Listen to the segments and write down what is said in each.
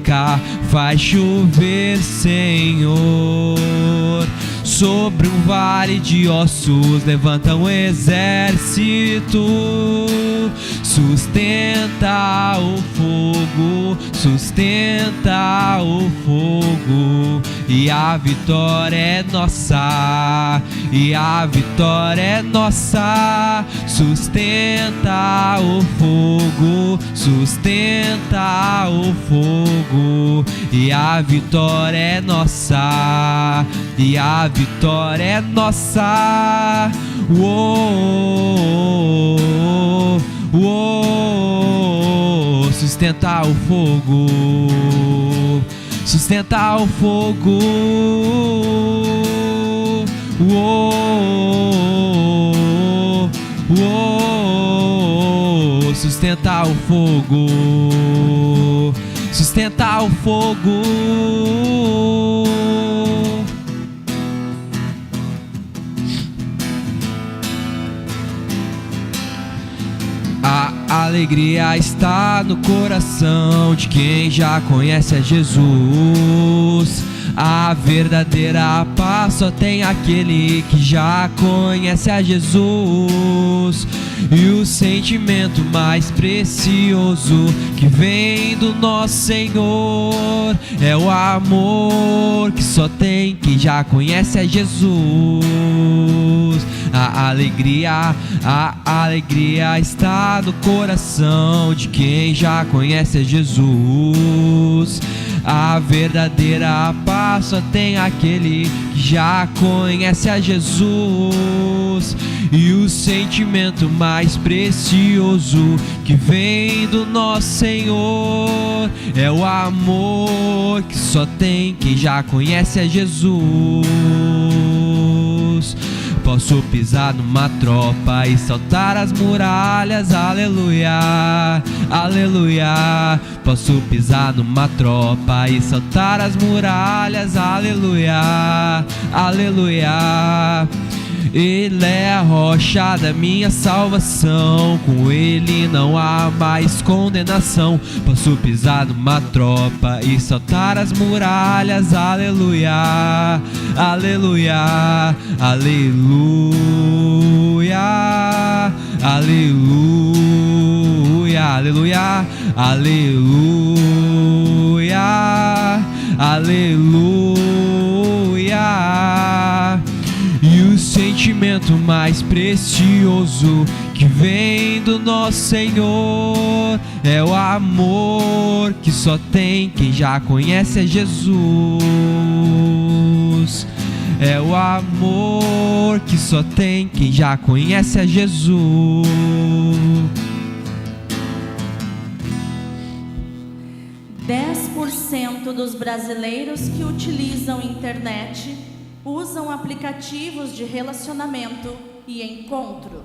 seca, faz chover, Senhor. Sobre um vale de ossos levanta um exército, sustenta o fogo, sustenta o fogo, e a vitória é nossa, e a vitória é nossa. Sustenta o fogo, sustenta o fogo, e a vitória é nossa, e a vitória é nossa. Uou, uou, sustenta o fogo, sustenta o fogo. Uou, uou, sustenta o fogo, sustenta o fogo. A alegria está no coração de quem já conhece a Jesus. A verdadeira paz só tem aquele que já conhece a Jesus. E o sentimento mais precioso que vem do nosso Senhor é o amor que só tem quem já conhece a Jesus. A alegria está no coração de quem já conhece a Jesus. A verdadeira paz só tem aquele que já conhece a Jesus. E o sentimento mais precioso que vem do nosso Senhor é o amor que só tem quem já conhece a Jesus. Posso pisar numa tropa e saltar as muralhas, aleluia, aleluia. Posso pisar numa tropa e saltar as muralhas, aleluia, aleluia. Ele é a rocha da minha salvação, com Ele não há mais condenação. Posso pisar numa tropa e saltar as muralhas, aleluia, aleluia, aleluia, aleluia, aleluia, aleluia, aleluia. E o sentimento mais precioso que vem do nosso Senhor é o amor que só tem quem já conhece a Jesus. É o amor que só tem quem já conhece a Jesus. 10% dos brasileiros que utilizam internet usam aplicativos de relacionamento e encontro.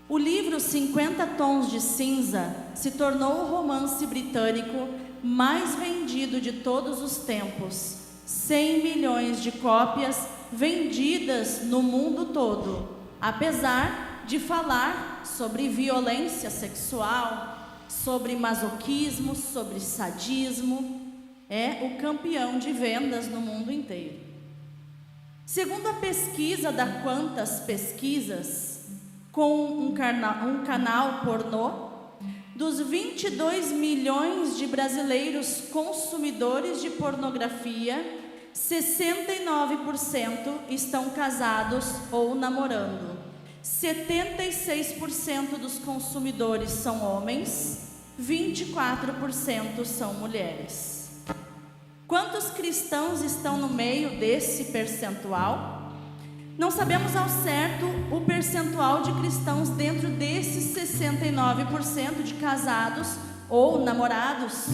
O livro 50 Tons de Cinza se tornou o romance britânico mais vendido de todos os tempos. 100 milhões de cópias vendidas no mundo todo, apesar de falar sobre violência sexual, sobre masoquismo, sobre sadismo. É o campeão de vendas no mundo inteiro. Segundo a pesquisa da Quantas Pesquisas, com um canal pornô, dos 22 milhões de brasileiros consumidores de pornografia, 69% estão casados ou namorando. 76% dos consumidores são homens, 24% são mulheres. Quantos cristãos estão no meio desse percentual? Não sabemos ao certo o percentual de cristãos dentro desses 69% de casados ou namorados,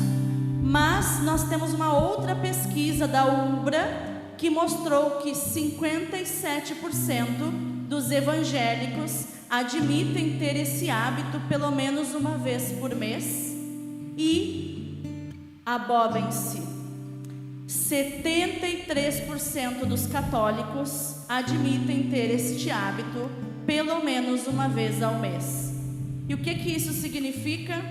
mas nós temos uma outra pesquisa da UBRA que mostrou que 57% dos evangélicos admitem ter esse hábito pelo menos uma vez por mês. E, abobem-se, 73% dos católicos admitem ter este hábito pelo menos uma vez ao mês. E o que isso significa?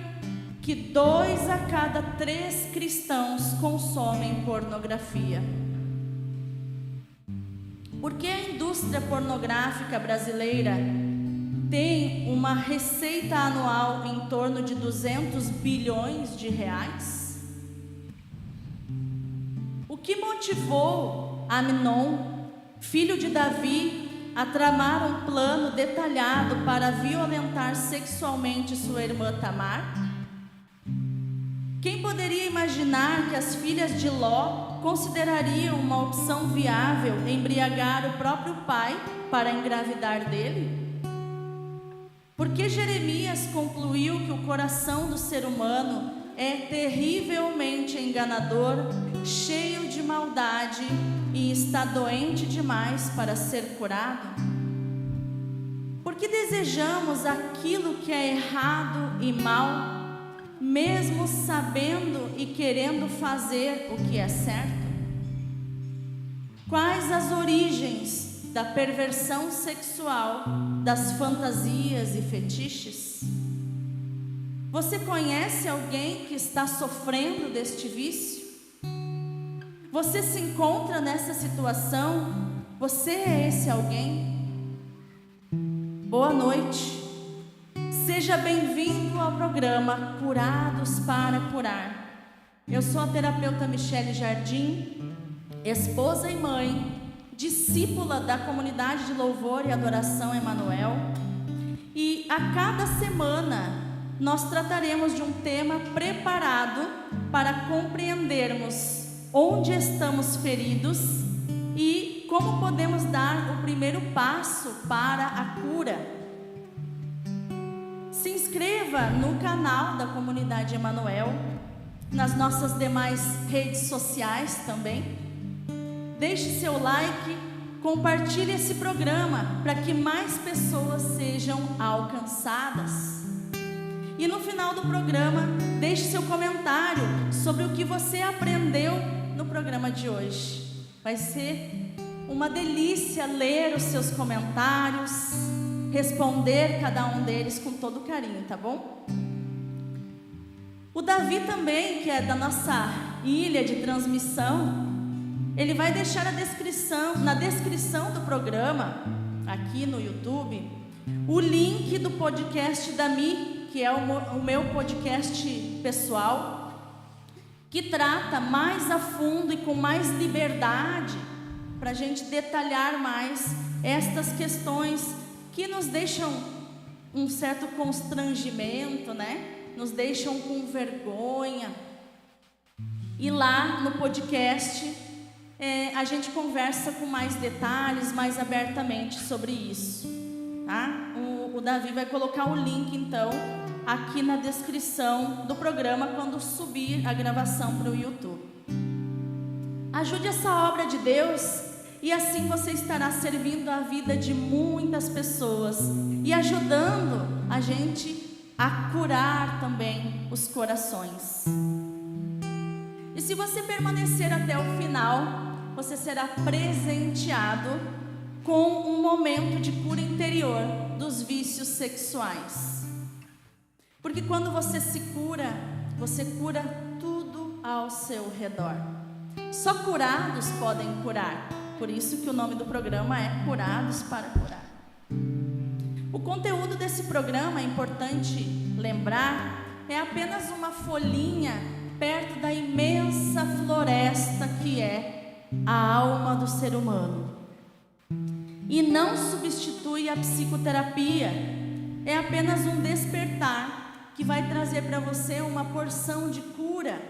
que 2 a cada 3 cristãos consomem pornografia. Por que a indústria pornográfica brasileira tem uma receita anual em torno de 200 bilhões de reais? O que motivou Amnon, filho de Davi, a tramar um plano detalhado para violentar sexualmente sua irmã Tamar? Quem poderia imaginar que as filhas de Ló considerariam uma opção viável embriagar o próprio pai para engravidar dele? Porque Jeremias concluiu que o coração do ser humano é terrivelmente enganador, cheio de maldade e está doente demais para ser curado? Porque desejamos aquilo que é errado e mal, mesmo sabendo e querendo fazer o que é certo? Quais as origens da perversão sexual, das fantasias e fetiches? Você conhece alguém que está sofrendo deste vício? Você se encontra nessa situação? Você é esse alguém? Boa noite. Seja bem-vindo ao programa Curados para Curar. Eu sou a terapeuta Michele Jardim, esposa e mãe, discípula da comunidade de louvor e adoração Emanuel. E a cada semana nós trataremos de um tema preparado para compreendermos onde estamos feridos e como podemos dar o primeiro passo para a cura. Se inscreva no canal da comunidade Emanuel, nas nossas demais redes sociais também. Deixe seu like, compartilhe esse programa para que mais pessoas sejam alcançadas. E no final do programa, deixe seu comentário sobre o que você aprendeu no programa de hoje. Vai ser uma delícia ler os seus comentários, responder cada um deles com todo carinho, tá bom? O Davi também, que é da nossa ilha de transmissão, ele vai deixar na descrição do programa, aqui no YouTube, o link do podcast da Mi, que é o meu podcast pessoal, que trata mais a fundo e com mais liberdade, para a gente detalhar mais estas questões que nos deixam um certo constrangimento, né? Nos deixam com vergonha. E lá no podcast a gente conversa com mais detalhes, mais abertamente sobre isso, tá? O Davi vai colocar o link então aqui na descrição do programa quando subir a gravação para o YouTube. Ajude essa obra de Deus e assim você estará servindo a vida de muitas pessoas e ajudando a gente a curar também os corações. E se você permanecer até o final, você será presenteado com um momento de cura interior dos vícios sexuais. Porque quando você se cura, você cura tudo ao seu redor. Só curados podem curar. Por isso que o nome do programa é Curados para Curar. O conteúdo desse programa, é importante lembrar, é apenas uma folhinha perto da imensa floresta que é a alma do ser humano. E não substitui a psicoterapia, é apenas um despertar que vai trazer para você uma porção de cura,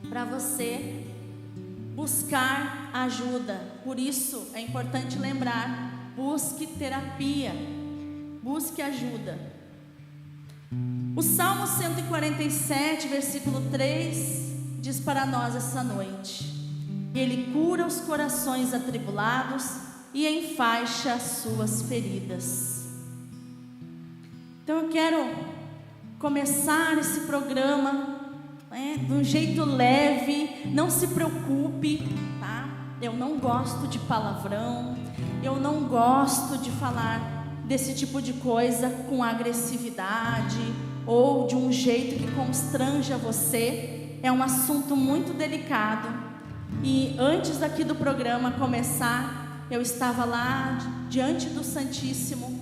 para você buscar ajuda. Por isso é importante lembrar, busque terapia, busque ajuda. O Salmo 147, versículo 3, diz para nós essa noite: Ele cura os corações atribulados e enfaixa as suas feridas. Então eu quero começar esse programa de um jeito leve. Não se preocupe, tá? Eu não gosto de palavrão, eu não gosto de falar desse tipo de coisa com agressividade, ou de um jeito que constranja você. É um assunto muito delicado. E antes aqui do programa começar, eu estava lá diante do Santíssimo,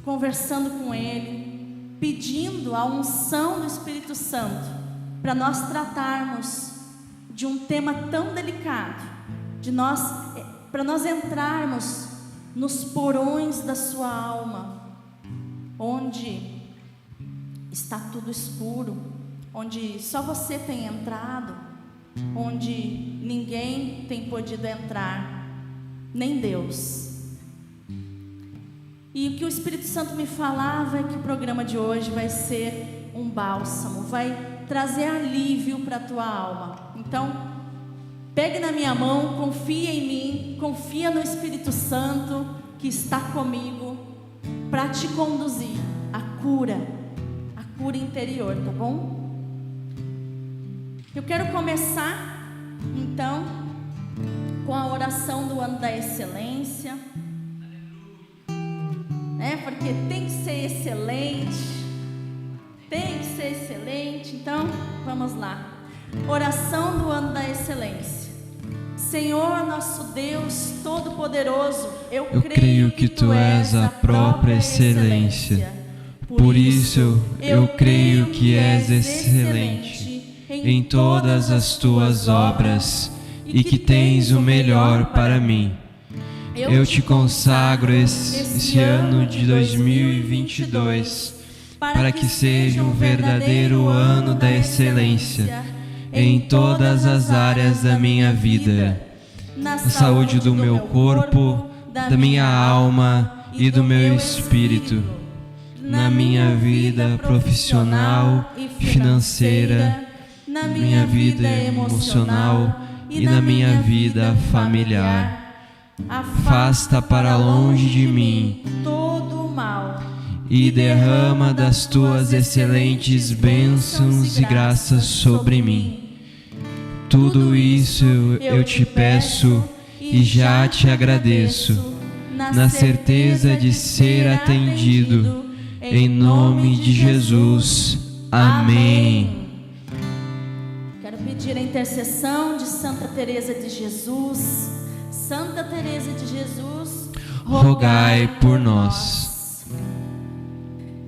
conversando com Ele, pedindo a unção do Espírito Santo para nós tratarmos de um tema tão delicado, para nós entrarmos nos porões da sua alma, onde está tudo escuro, onde só você tem entrado, onde ninguém tem podido entrar, nem Deus. E o que o Espírito Santo me falava é que o programa de hoje vai ser um bálsamo, vai trazer alívio para a tua alma. Então, pegue na minha mão, confia em mim, confia no Espírito Santo que está comigo para te conduzir à cura interior, tá bom? Eu quero começar, então, com a oração do ano da excelência. Porque tem que ser excelente. Tem que ser excelente. Então, vamos lá. Oração do ano da excelência. Senhor, nosso Deus Todo-Poderoso, eu creio que Tu és a própria excelência. Por isso, eu creio que és excelente em todas as Tuas obras e que tens o melhor para mim. Eu te consagro esse ano de 2022 para que seja um verdadeiro ano da excelência em todas as áreas da minha vida, na saúde do meu corpo, da minha alma e do meu espírito, na minha vida profissional e financeira, na minha vida emocional e na minha vida familiar. Afasta para longe de mim todo o mal e derrama das Tuas excelentes bênçãos e graças sobre mim. Tudo isso eu te peço e já te agradeço, na certeza de ser atendido, em nome de Jesus. Amém. Quero pedir a intercessão de Santa Teresa de Jesus. Santa Teresa de Jesus, rogai por nós.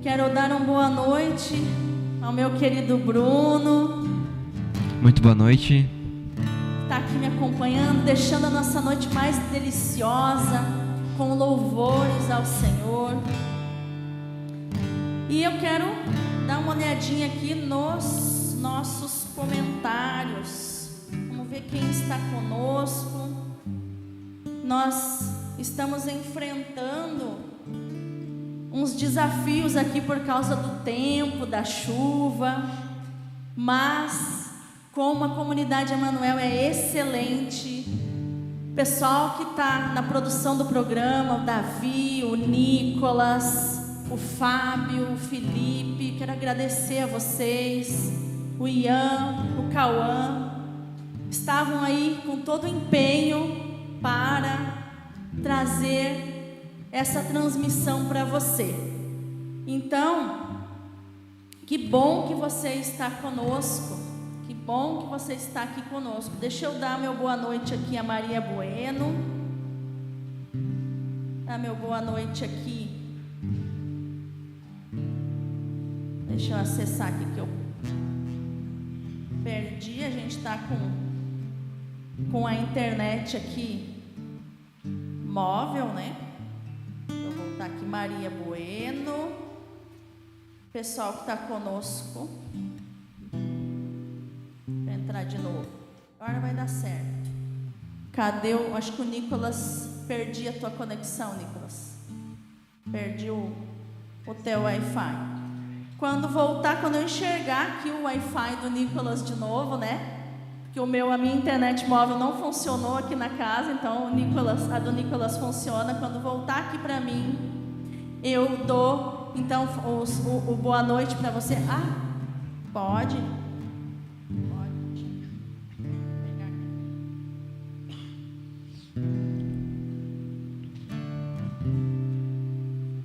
Quero dar uma boa noite ao meu querido Bruno. Muito boa noite. Está aqui me acompanhando, deixando a nossa noite mais deliciosa, com louvores ao Senhor. E eu quero dar uma olhadinha aqui nos nossos comentários. Vamos ver quem está conosco. Nós estamos enfrentando uns desafios aqui por causa do tempo, da chuva, mas como a comunidade Emanuel é excelente, o pessoal que está na produção do programa, o Davi, o Nicolas, o Fábio, o Felipe, quero agradecer a vocês, o Ian, o Cauã, estavam aí com todo o empenho para trazer essa transmissão para você. Então, que bom que você está conosco, que bom que você está aqui conosco. Deixa eu dar meu boa noite aqui a Maria Bueno, dar meu boa noite aqui, deixa eu acessar aqui que eu perdi, a gente está com a internet aqui móvel, né? Vou voltar aqui, Maria Bueno, pessoal que está conosco, vou entrar de novo, agora vai dar certo. Cadê acho que o Nicolas, perdi a tua conexão, Nicolas, perdi o teu Wi-Fi. Quando voltar, quando eu enxergar aqui o Wi-Fi do Nicolas de novo, né? Que a minha internet móvel não funcionou aqui na casa, então a do Nicolas funciona. Quando voltar aqui para mim, eu dou então o boa noite para você. Pode pegar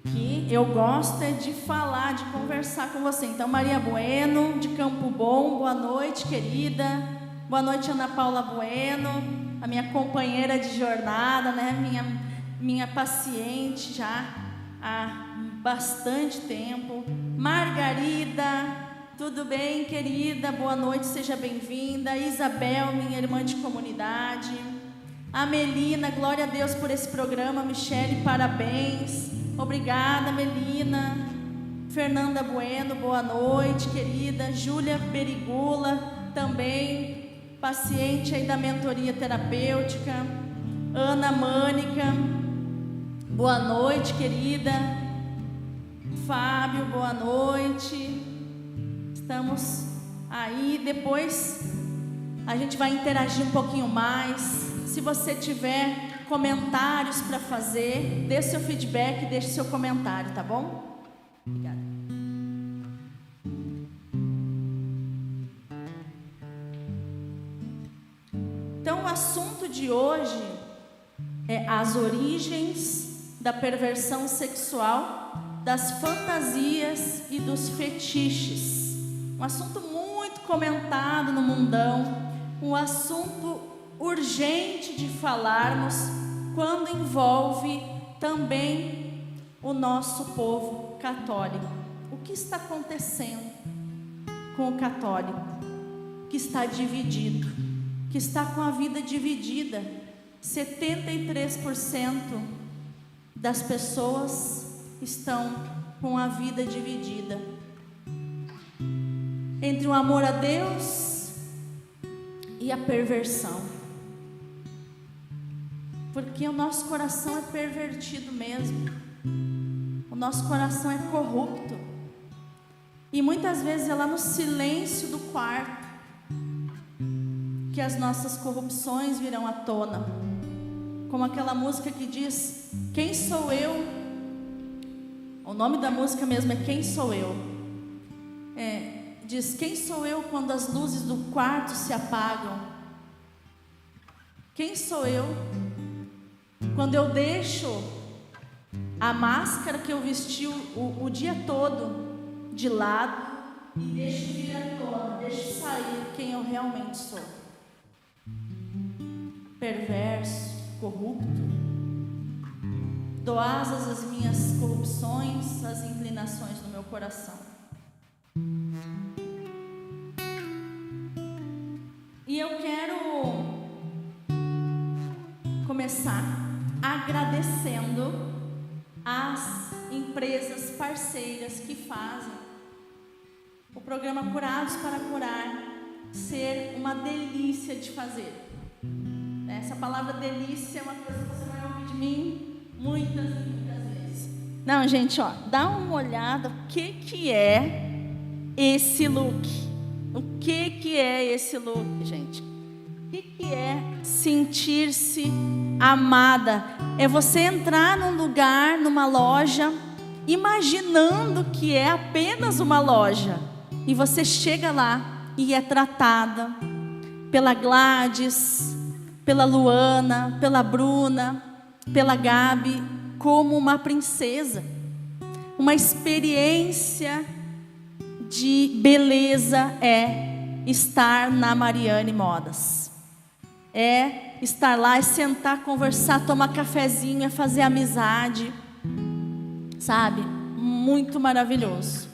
aqui. eu gosto é de falar, de conversar com você. Então, Maria Bueno, de Campo Bom, boa noite, querida. Boa noite, Ana Paula Bueno, a minha companheira de jornada, né? Minha paciente já há bastante tempo. Margarida, tudo bem, querida? Boa noite, seja bem-vinda. Isabel, minha irmã de comunidade. A Melina, glória a Deus por esse programa. Michele, parabéns. Obrigada, Melina. Fernanda Bueno, boa noite, querida. Júlia Berigula, também paciente aí da mentoria terapêutica. Ana Mânica, boa noite, querida. Fábio, boa noite. Estamos aí. Depois a gente vai interagir um pouquinho mais. Se você tiver comentários para fazer, dê seu feedback, deixe seu comentário, tá bom? Obrigada. Então, o assunto de hoje é as origens da perversão sexual, das fantasias e dos fetiches. Um assunto muito comentado no mundão, um assunto urgente de falarmos quando envolve também o nosso povo católico. O que está acontecendo com o católico que está dividido, que está com a vida dividida? 73% das pessoas estão com a vida dividida entre o amor a Deus e a perversão, porque o nosso coração é pervertido mesmo, o nosso coração é corrupto, e muitas vezes é lá no silêncio do quarto que as nossas corrupções virão à tona, como aquela música que diz: quem sou eu? O nome da música mesmo é Quem Sou Eu? Diz: quem sou eu quando as luzes do quarto se apagam? Quem sou eu quando eu deixo a máscara que eu vesti o dia todo de lado e deixo vir à tona, deixo sair quem eu realmente sou? Perverso, corrupto. Dou asas às minhas corrupções, às inclinações do meu coração. E eu quero começar agradecendo as empresas parceiras que fazem o programa Curados para Curar ser uma delícia de fazer. Essa palavra delícia é uma coisa que você vai ouvir de mim muitas e muitas vezes. Não, gente, ó, dá uma olhada o que é esse look. O que é esse look, gente? O que é sentir-se amada? É você entrar num lugar, numa loja, imaginando que é apenas uma loja, e você chega lá e é tratada pela Gladys, pela Luana, pela Bruna, pela Gabi, como uma princesa. Uma experiência de beleza é estar na Mariane Modas. É estar lá, é sentar, conversar, tomar cafezinho, é fazer amizade. Sabe? Muito maravilhoso.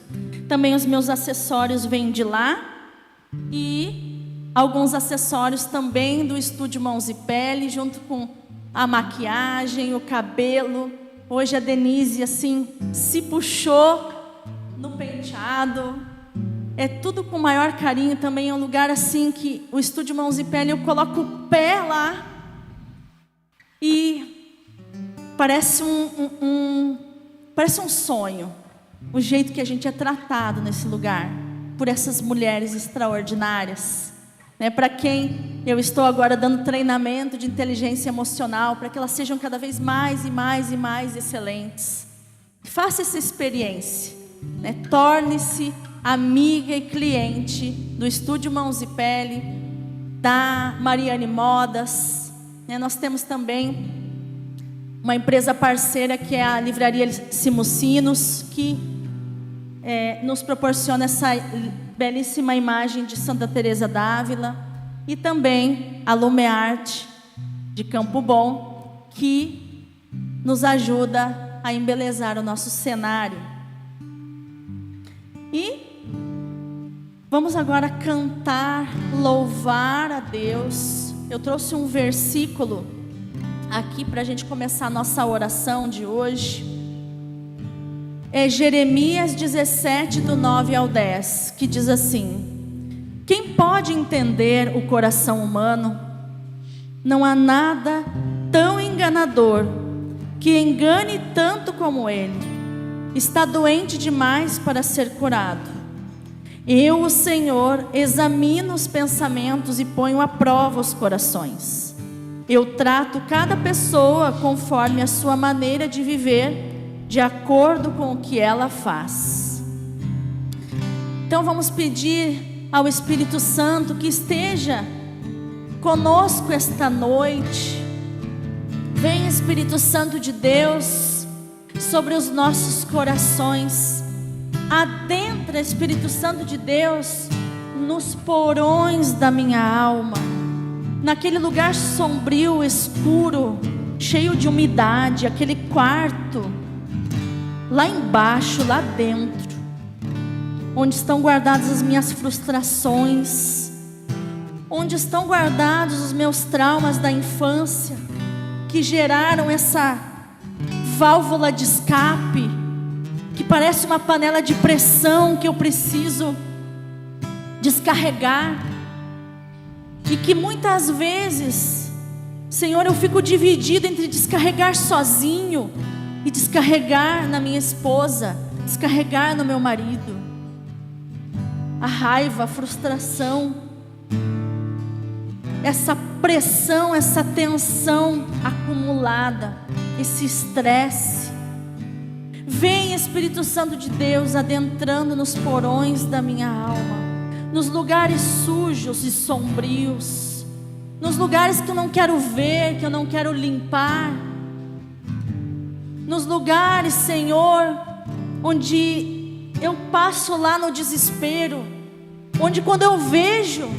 Também os meus acessórios vêm de lá. E alguns acessórios também do Estúdio Mãos e Pele, junto com a maquiagem, o cabelo. Hoje a Denise, assim, se puxou no penteado. É tudo com o maior carinho. Também é um lugar assim que o Estúdio Mãos e Pele, eu coloco o pé lá e parece parece um sonho. O jeito que a gente é tratado nesse lugar por essas mulheres extraordinárias, né? Para quem eu estou agora dando treinamento de inteligência emocional, para que elas sejam cada vez mais e mais e mais excelentes. Faça essa experiência, né? Torne-se amiga e cliente do Estúdio Mãos e Pele, da Mariane Modas, né? Nós temos também uma empresa parceira que é a Livraria Simucinos, que nos proporciona essa belíssima imagem de Santa Teresa d'Ávila, e também a Lumearte de Campo Bom, que nos ajuda a embelezar o nosso cenário. E vamos agora cantar, louvar a Deus. Eu trouxe um versículo aqui para a gente começar a nossa oração de hoje. É Jeremias 17, do 9 ao 10, que diz assim: quem pode entender o coração humano? Não há nada tão enganador que engane tanto como ele. Está doente demais para ser curado. Eu, o Senhor, examino os pensamentos e ponho à prova os corações. Eu trato cada pessoa conforme a sua maneira de viver, de acordo com o que ela faz. Então vamos pedir ao Espírito Santo que esteja conosco esta noite. Vem, Espírito Santo de Deus, sobre os nossos corações. Adentra, Espírito Santo de Deus, nos porões da minha alma, naquele lugar sombrio, escuro, cheio de umidade, aquele quarto lá embaixo, lá dentro, onde estão guardadas as minhas frustrações, onde estão guardados os meus traumas da infância, que geraram essa válvula de escape, que parece uma panela de pressão que eu preciso descarregar, e que muitas vezes, Senhor, eu fico dividido entre descarregar sozinho e descarregar na minha esposa, descarregar no meu marido. A raiva, a frustração, essa pressão, essa tensão acumulada, esse estresse. Vem, Espírito Santo de Deus, adentrando nos porões da minha alma, nos lugares sujos e sombrios, nos lugares que eu não quero ver, que eu não quero limpar, nos lugares, Senhor, onde eu passo lá no desespero, onde quando eu vejo,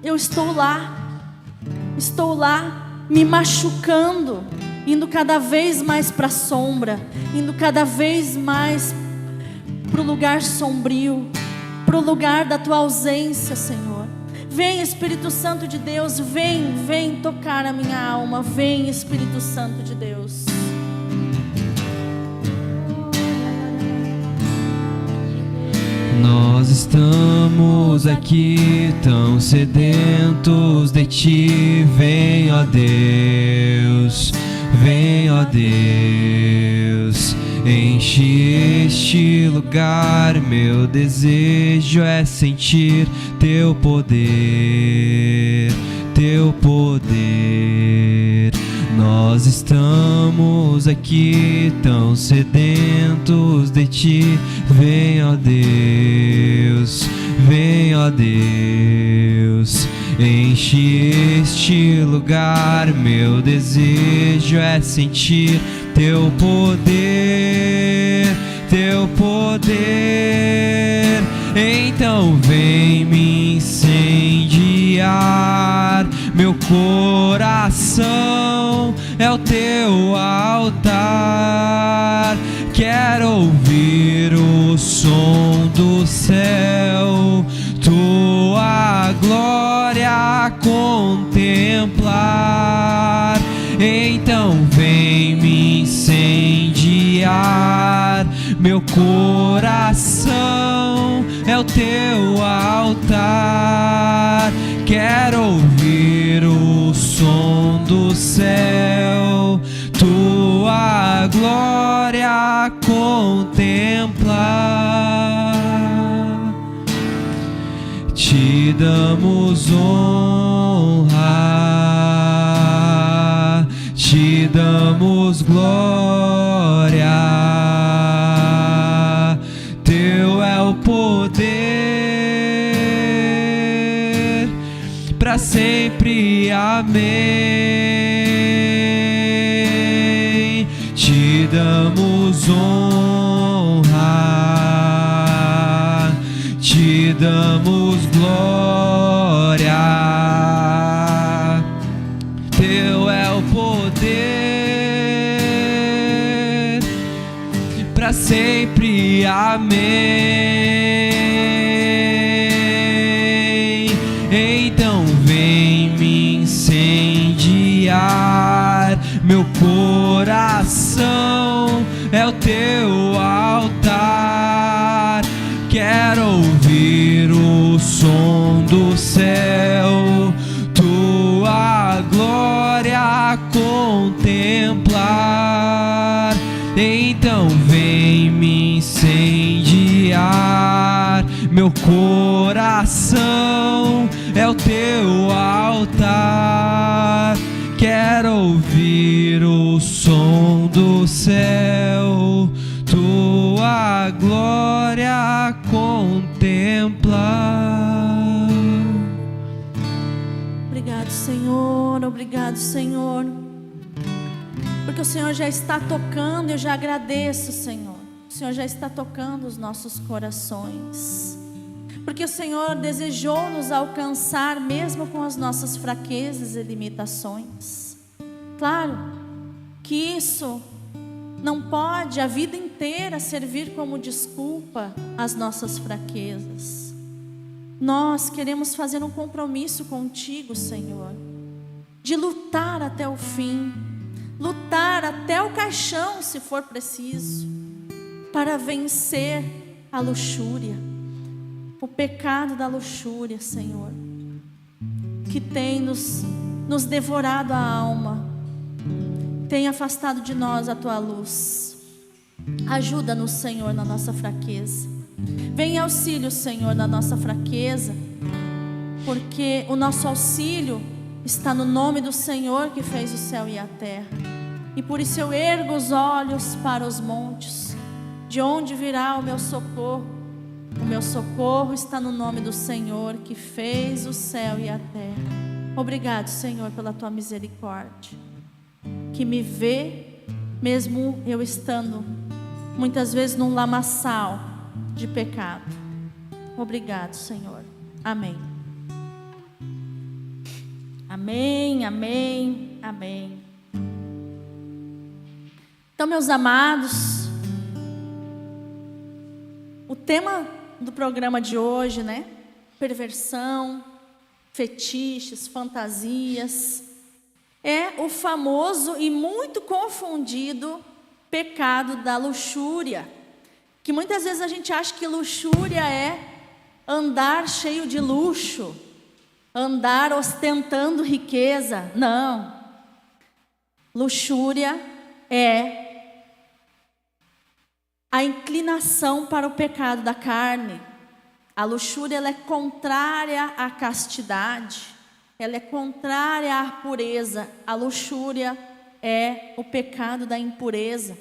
eu estou lá me machucando, indo cada vez mais para a sombra, indo cada vez mais para o lugar sombrio, para o lugar da Tua ausência, Senhor. Vem, Espírito Santo de Deus, vem tocar a minha alma. Vem, Espírito Santo de Deus. Nós estamos aqui tão sedentos de Ti. Vem, ó Deus, vem, ó Deus. Enche este lugar, meu desejo é sentir Teu poder, Teu poder. Nós estamos aqui tão sedentos de Ti. Vem, ó Deus, vem, ó Deus. Enche este lugar, meu desejo é sentir Teu poder, Teu poder. Então vem me incendiar, meu coração é o Teu altar. Quero ouvir o som do céu, Tua glória contemplar. Então vem me incendiar, meu coração é o Teu altar. Quero ouvir o som do céu, Tua glória contemplar. Te damos honra, Te damos glória. Teu é o poder para para sempre. Amém. Te damos honra, te damos glória. Teu é o poder para sempre. Amém. Então vem me incendiar, meu coração é o teu altar. Quero ouvir o som do céu, tua glória contemplar. Então vem me incendiar, meu coração é o teu altar. Quero ouvir o som do céu, tua glória contemplar. Obrigado, Senhor, obrigado, Senhor, porque o Senhor já está tocando. Eu já agradeço, Senhor. O Senhor já está tocando os nossos corações, porque o Senhor desejou nos alcançar mesmo com as nossas fraquezas e limitações. Claro que isso não pode a vida inteira servir como desculpa às nossas fraquezas. Nós queremos fazer um compromisso contigo, Senhor, de lutar até o fim, lutar até o caixão, se for preciso, para vencer a luxúria, o pecado da luxúria, Senhor, que tem nos devorado a alma, tem afastado de nós a tua luz. Ajuda-nos, Senhor, na nossa fraqueza. Vem em auxílio, Senhor, na nossa fraqueza, porque o nosso auxílio está no nome do Senhor que fez o céu e a terra. E por isso eu ergo os olhos para os montes. De onde virá o meu socorro? O meu socorro está no nome do Senhor que fez o céu e a terra. Obrigado, Senhor, pela tua misericórdia, que me vê mesmo eu estando muitas vezes num lamaçal de pecado. Obrigado, Senhor. Amém. Amém, amém, amém. Então, meus amados, o tema do programa de hoje, né? Perversão, fetiches, fantasias, é o famoso e muito confundido pecado da luxúria, que muitas vezes a gente acha que luxúria é andar cheio de luxo, andar ostentando riqueza. Não. Luxúria é a inclinação para o pecado da carne. A luxúria, ela é contrária à castidade, ela é contrária à pureza. A luxúria é o pecado da impureza,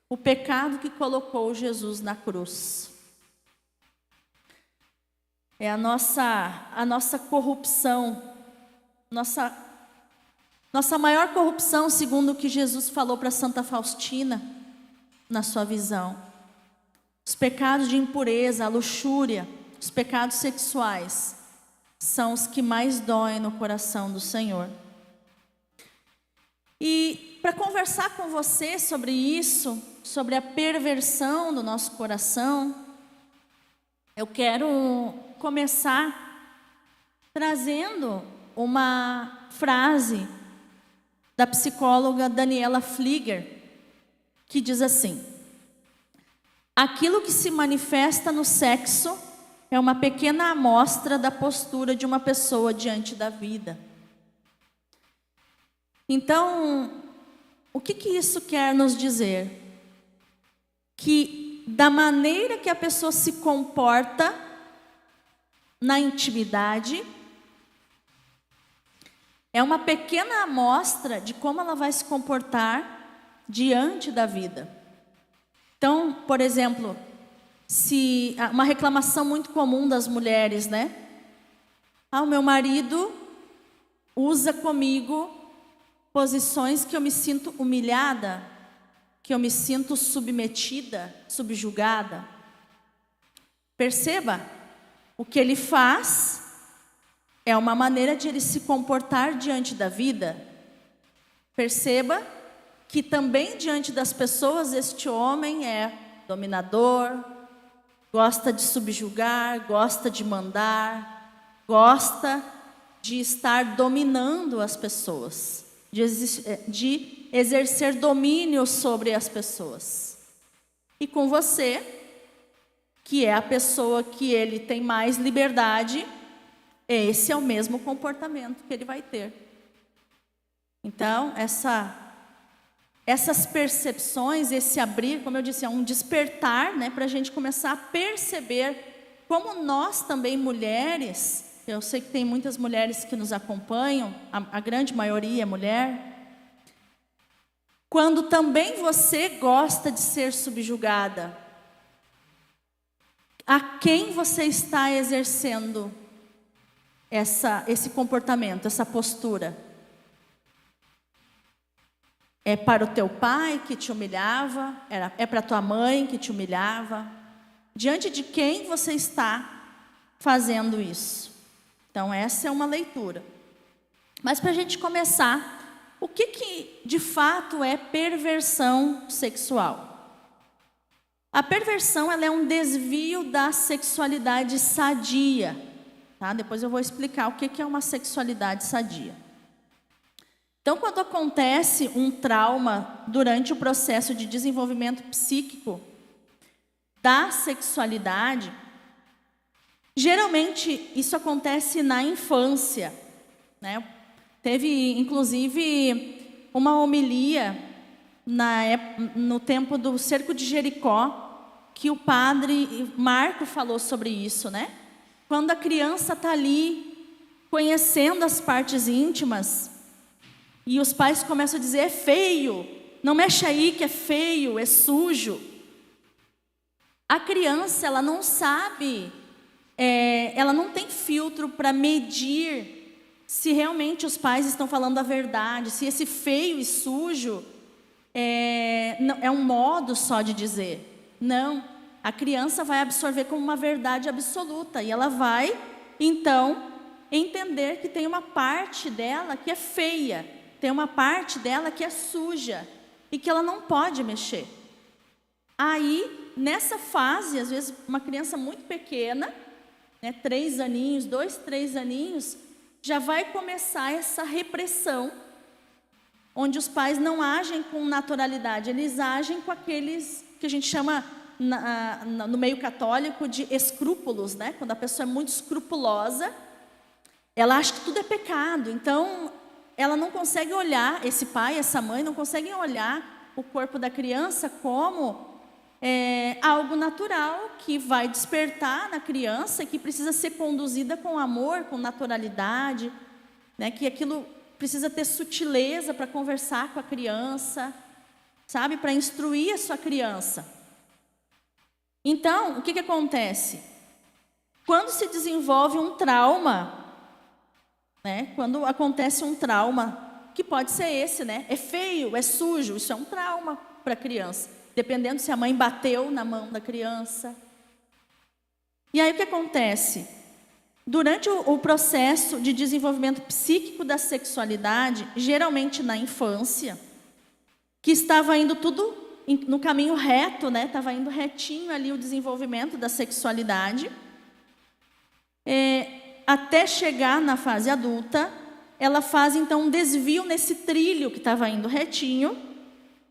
o pecado que colocou Jesus na cruz. É a nossa corrupção, nossa maior corrupção, segundo o que Jesus falou para Santa Faustina, na sua visão. Os pecados de impureza, a luxúria, os pecados sexuais, são os que mais doem no coração do Senhor. E para conversar com você sobre isso, sobre a perversão do nosso coração, eu quero começar trazendo uma frase da psicóloga Daniela Flieger, que diz assim: aquilo que se manifesta no sexo é uma pequena amostra da postura de uma pessoa diante da vida. Então, o que isso quer nos dizer? Que da maneira que a pessoa se comporta na intimidade, é uma pequena amostra de como ela vai se comportar diante da vida. Então, por exemplo, se uma reclamação muito comum das mulheres, né? o meu marido usa comigo posições que eu me sinto humilhada, que eu me sinto submetida, subjugada. Perceba, o que ele faz é uma maneira de ele se comportar diante da vida. Perceba que também diante das pessoas este homem é dominador, gosta de subjugar, gosta de mandar, gosta de estar dominando as pessoas, de exercer domínio sobre as pessoas. E com você, que é a pessoa que ele tem mais liberdade, esse é o mesmo comportamento que ele vai ter. Então, essas percepções, esse abrir, como eu disse, é um despertar, né, para a gente começar a perceber como nós também, mulheres, eu sei que tem muitas mulheres que nos acompanham, a grande maioria é mulher, quando também você gosta de ser subjugada, a quem você está exercendo esse comportamento, essa postura? É para o teu pai que te humilhava? É para a tua mãe que te humilhava? Diante de quem você está fazendo isso? Então, essa é uma leitura. Mas para a gente começar, o que de fato é perversão sexual? A perversão, ela é um desvio da sexualidade sadia. Tá? Depois eu vou explicar o que é uma sexualidade sadia. Então, quando acontece um trauma durante o processo de desenvolvimento psíquico da sexualidade, geralmente isso acontece na infância, né? Teve, inclusive, uma homilia no tempo do cerco de Jericó, que o padre Marco falou sobre isso, né? Quando a criança está ali, conhecendo as partes íntimas, e os pais começam a dizer, é feio, não mexe aí que é feio, é sujo. A criança, ela não sabe, ela não tem filtro para medir se realmente os pais estão falando a verdade, se esse feio e sujo é um modo só de dizer. Não, a criança vai absorver como uma verdade absoluta e ela vai, então, entender que tem uma parte dela que é feia, tem uma parte dela que é suja e que ela não pode mexer. Aí, nessa fase, às vezes uma criança muito pequena, né, 3 aninhos, 2, 3 aninhos, já vai começar essa repressão, onde os pais não agem com naturalidade, eles agem com aqueles que a gente chama, no meio católico, de escrúpulos, né? Quando a pessoa é muito escrupulosa, ela acha que tudo é pecado, então ela não consegue olhar, esse pai, essa mãe, não conseguem olhar o corpo da criança como algo natural, que vai despertar na criança, que precisa ser conduzida com amor, com naturalidade, né? Que aquilo precisa ter sutileza para conversar com a criança, sabe? Para instruir a sua criança. Então, o que acontece? Quando se desenvolve um trauma, né? Quando acontece um trauma, que pode ser esse, né? É feio, é sujo, isso é um trauma para a criança. Dependendo se a mãe bateu na mão da criança. E aí o que acontece? Durante o processo de desenvolvimento psíquico da sexualidade, geralmente na infância, que estava indo tudo no caminho reto, né? Estava indo retinho ali o desenvolvimento da sexualidade, até chegar na fase adulta, ela faz então um desvio nesse trilho que estava indo retinho,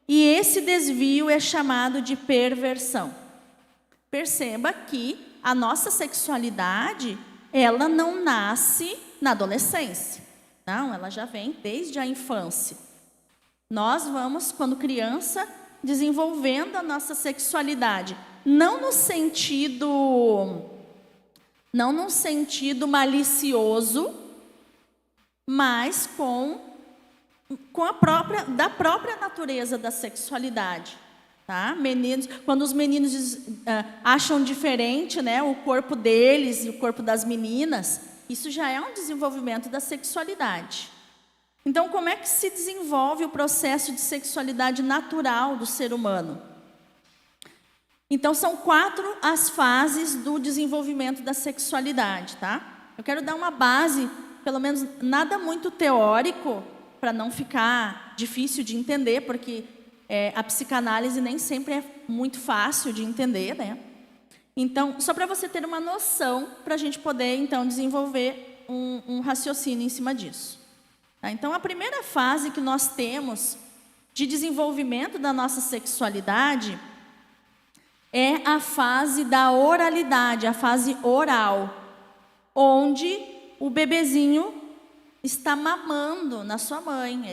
e esse desvio é chamado de perversão. Perceba que a nossa sexualidade, ela não nasce na adolescência. Não, ela já vem desde a infância. Nós vamos, quando criança, desenvolvendo a nossa sexualidade. Não no sentido malicioso, mas da própria natureza da sexualidade. Tá? Quando os meninos acham diferente, né, o corpo deles e o corpo das meninas, Isso já é um desenvolvimento da sexualidade. Então, como é que se desenvolve o processo de sexualidade natural do ser humano? Então, são 4 as fases do desenvolvimento da sexualidade, tá? Eu quero dar uma base, pelo menos nada muito teórico, para não ficar difícil de entender, porque a psicanálise nem sempre é muito fácil de entender, né? Então, só para você ter uma noção, para a gente poder, então, desenvolver um raciocínio em cima disso. Tá? Então, a primeira fase que nós temos de desenvolvimento da nossa sexualidade é a fase da oralidade, a fase oral, onde o bebezinho está mamando na sua mãe.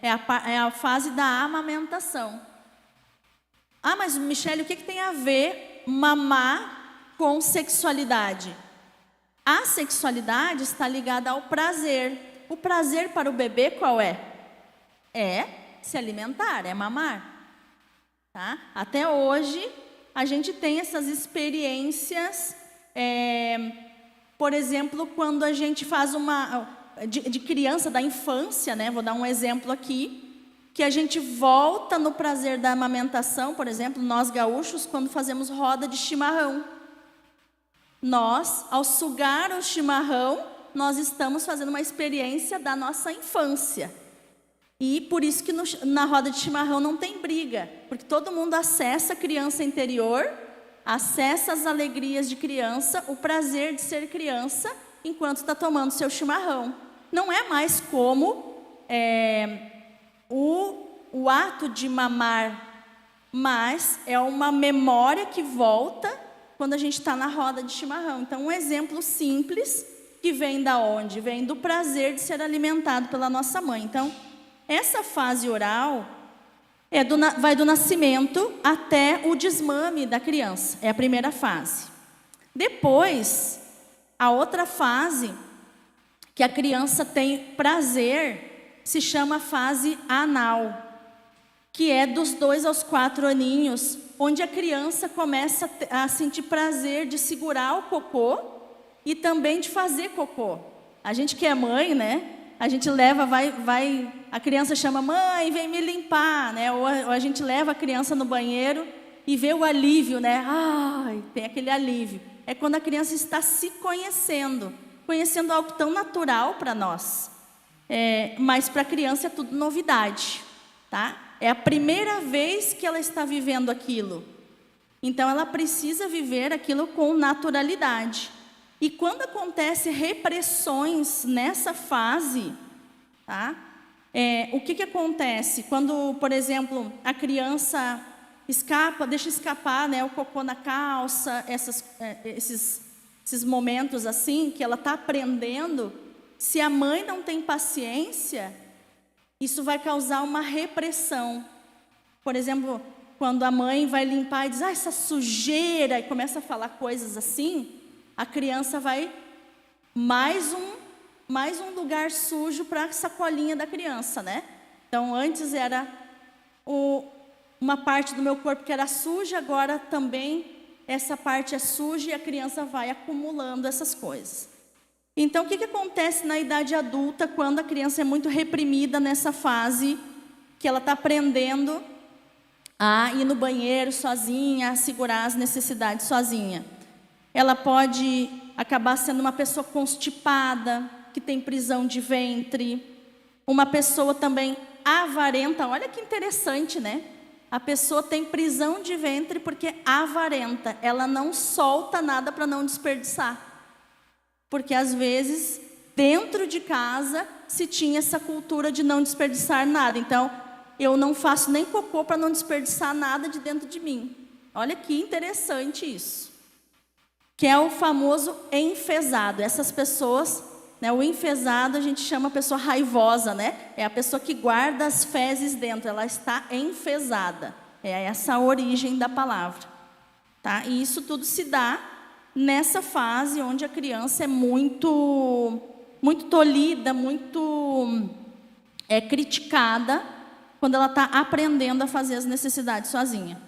É a fase da amamentação. Ah, mas Michele, o que tem a ver mamar com sexualidade? A sexualidade está ligada ao prazer. O prazer para o bebê qual é? É se alimentar, é mamar. Tá? Até hoje, a gente tem essas experiências, por exemplo, quando a gente faz de criança, da infância, né? Vou dar um exemplo aqui, que a gente volta no prazer da amamentação, por exemplo, nós gaúchos, quando fazemos roda de chimarrão. Nós, ao sugar o chimarrão, nós estamos fazendo uma experiência da nossa infância. E por isso que na roda de chimarrão não tem briga, porque todo mundo acessa a criança interior, acessa as alegrias de criança, o prazer de ser criança, enquanto está tomando seu chimarrão. Não é mais como o ato de mamar, mas é uma memória que volta quando a gente está na roda de chimarrão. Então, um exemplo simples que vem da onde? Vem do prazer de ser alimentado pela nossa mãe. Então, essa fase oral vai do nascimento até o desmame da criança. É a primeira fase. Depois, a outra fase que a criança tem prazer se chama fase anal, que é dos 2 aos 4 aninhos, onde a criança começa a sentir prazer de segurar o cocô e também de fazer cocô. A gente que é mãe, né? A gente leva, a criança chama, mãe, vem me limpar, né? Ou a gente leva a criança no banheiro e vê o alívio, né? Ai, tem aquele alívio. É quando a criança está se conhecendo algo tão natural para nós. Mas para a criança é tudo novidade, tá? É a primeira vez que ela está vivendo aquilo. Então, ela precisa viver aquilo com naturalidade. E quando acontece repressões nessa fase, tá? O que acontece? Quando, por exemplo, a criança deixa escapar, né, o cocô na calça, esses momentos assim, que ela está aprendendo, se a mãe não tem paciência, isso vai causar uma repressão. Por exemplo, quando a mãe vai limpar e diz, essa sujeira, e começa a falar coisas assim, a criança vai mais um lugar sujo para a sacolinha da criança, né? Então, antes era uma parte do meu corpo que era suja, agora também essa parte é suja e a criança vai acumulando essas coisas. Então, o que acontece na idade adulta quando a criança é muito reprimida nessa fase que ela está aprendendo a ir no banheiro sozinha, a segurar as necessidades sozinha? Ela pode acabar sendo uma pessoa constipada, que tem prisão de ventre, uma pessoa também avarenta. Olha que interessante, né? A pessoa tem prisão de ventre porque é avarenta. Ela não solta nada para não desperdiçar. Porque às vezes, dentro de casa, se tinha essa cultura de não desperdiçar nada. Então, eu não faço nem cocô para não desperdiçar nada de dentro de mim. Olha que interessante isso. Que é o famoso enfesado. Essas pessoas, né, o enfesado a gente chama a pessoa raivosa, né? É a pessoa que guarda as fezes dentro, ela está enfesada. É essa a origem da palavra. Tá? E isso tudo se dá nessa fase onde a criança é muito tolhida, muito criticada, quando ela está aprendendo a fazer as necessidades sozinha.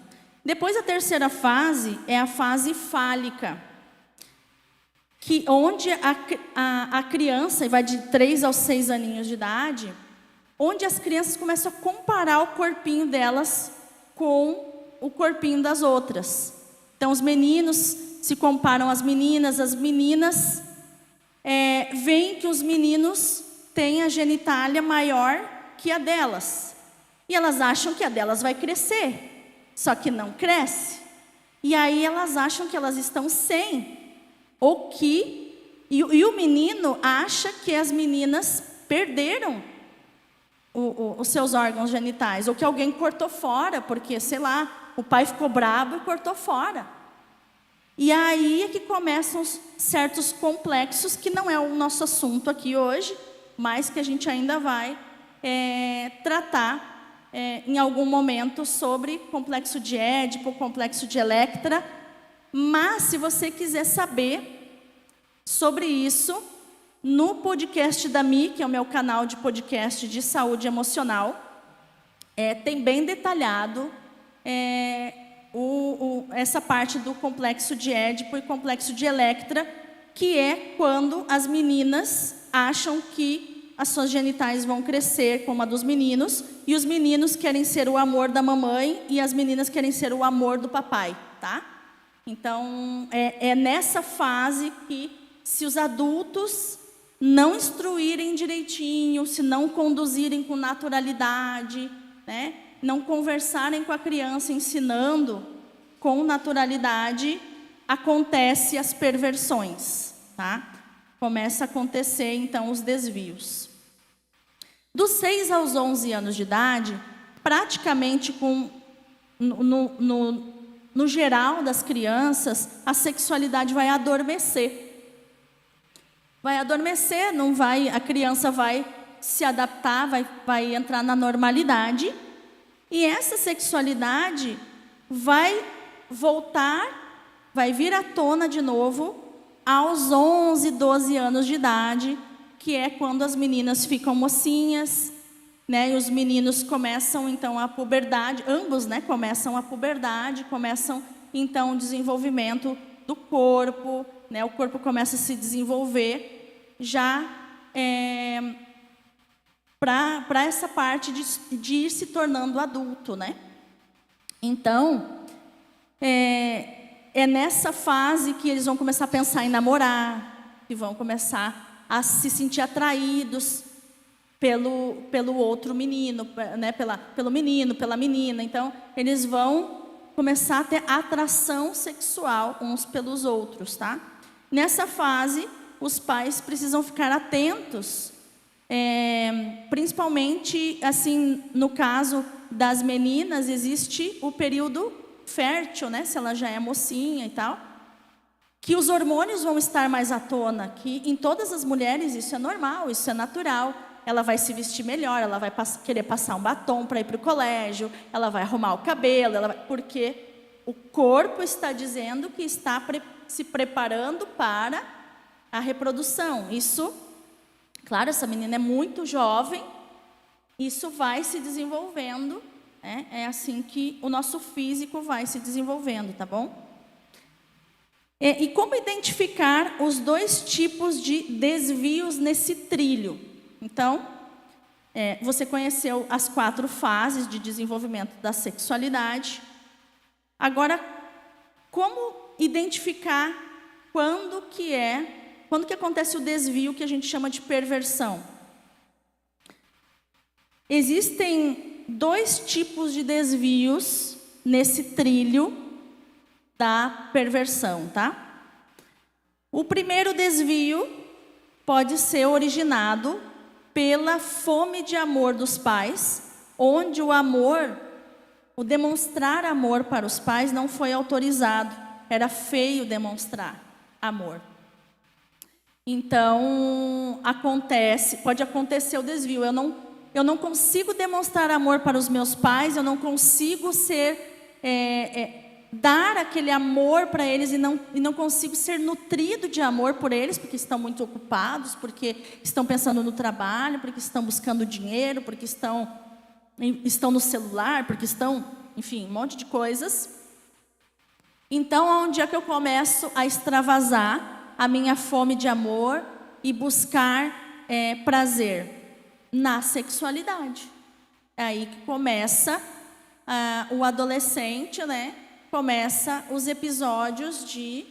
Depois, a terceira fase é a fase fálica. que onde a criança, e vai de 3 aos 6 aninhos de idade, onde as crianças começam a comparar o corpinho delas com o corpinho das outras. Então, os meninos se comparam às meninas, as meninas veem que os meninos têm a genitália maior que a delas. E elas acham que a delas vai crescer, só que não cresce. E aí elas acham que elas estão sem. E o menino acha que as meninas perderam os seus órgãos genitais, ou que alguém cortou fora, porque, sei lá, o pai ficou bravo e cortou fora. E aí é que começam certos complexos, que não é o nosso assunto aqui hoje, mas que a gente ainda vai tratar em algum momento sobre complexo de Édipo, complexo de Electra. Mas, se você quiser saber sobre isso, no podcast da Mi, que é o meu canal de podcast de saúde emocional, tem bem detalhado essa parte do complexo de Édipo e complexo de Electra, que é quando as meninas acham que as suas genitais vão crescer como a dos meninos, e os meninos querem ser o amor da mamãe e as meninas querem ser o amor do papai, tá? Então, é nessa fase que, se os adultos não instruírem direitinho, se não conduzirem com naturalidade, né, não conversarem com a criança ensinando com naturalidade, acontece as perversões, tá? Começa a acontecer, então, os desvios. Dos 6 aos 11 anos de idade, praticamente no geral das crianças, a sexualidade vai adormecer. Vai adormecer, a criança vai se adaptar, vai entrar na normalidade. E essa sexualidade vai voltar, vai vir à tona de novo aos 11, 12 anos de idade, que é quando as meninas ficam mocinhas, né, e os meninos começam, então, a puberdade. Ambos, né, começam a puberdade, começam, então, o desenvolvimento do corpo, né, o corpo começa a se desenvolver já para essa parte de ir se tornando adulto, né? Então, é nessa fase que eles vão começar a pensar em namorar, que vão começar a se sentir atraídos pelo outro menino, né? Pelo menino, pela menina. Então, eles vão começar a ter atração sexual uns pelos outros, tá? Nessa fase, os pais precisam ficar atentos, principalmente, assim, no caso das meninas, existe o período fértil, né? Se ela já é mocinha e tal, que os hormônios vão estar mais à tona, que em todas as mulheres isso é normal, isso é natural. Ela vai se vestir melhor, ela vai querer passar um batom para ir para o colégio, ela vai arrumar o cabelo, porque o corpo está dizendo que está se preparando para a reprodução. Isso, claro, essa menina é muito jovem, isso vai se desenvolvendo, né? É assim que o nosso físico vai se desenvolvendo, tá bom? E como identificar os 2 tipos de desvios nesse trilho? Então, você conheceu as 4 fases de desenvolvimento da sexualidade. Agora, como identificar quando que acontece o desvio que a gente chama de perversão? Existem 2 tipos de desvios nesse trilho da perversão, tá? O primeiro desvio pode ser originado pela fome de amor dos pais, onde o demonstrar amor para os pais não foi autorizado. Era feio demonstrar amor. Então, pode acontecer o desvio. Eu não consigo demonstrar amor para os meus pais, eu não consigo dar aquele amor para eles e não consigo ser nutrido de amor por eles, porque estão muito ocupados, porque estão pensando no trabalho, porque estão buscando dinheiro, porque estão no celular, porque estão, enfim, um monte de coisas. Então, onde é que eu começo a extravasar a minha fome de amor e buscar prazer na sexualidade. É aí que começa o adolescente, né? Começa os episódios de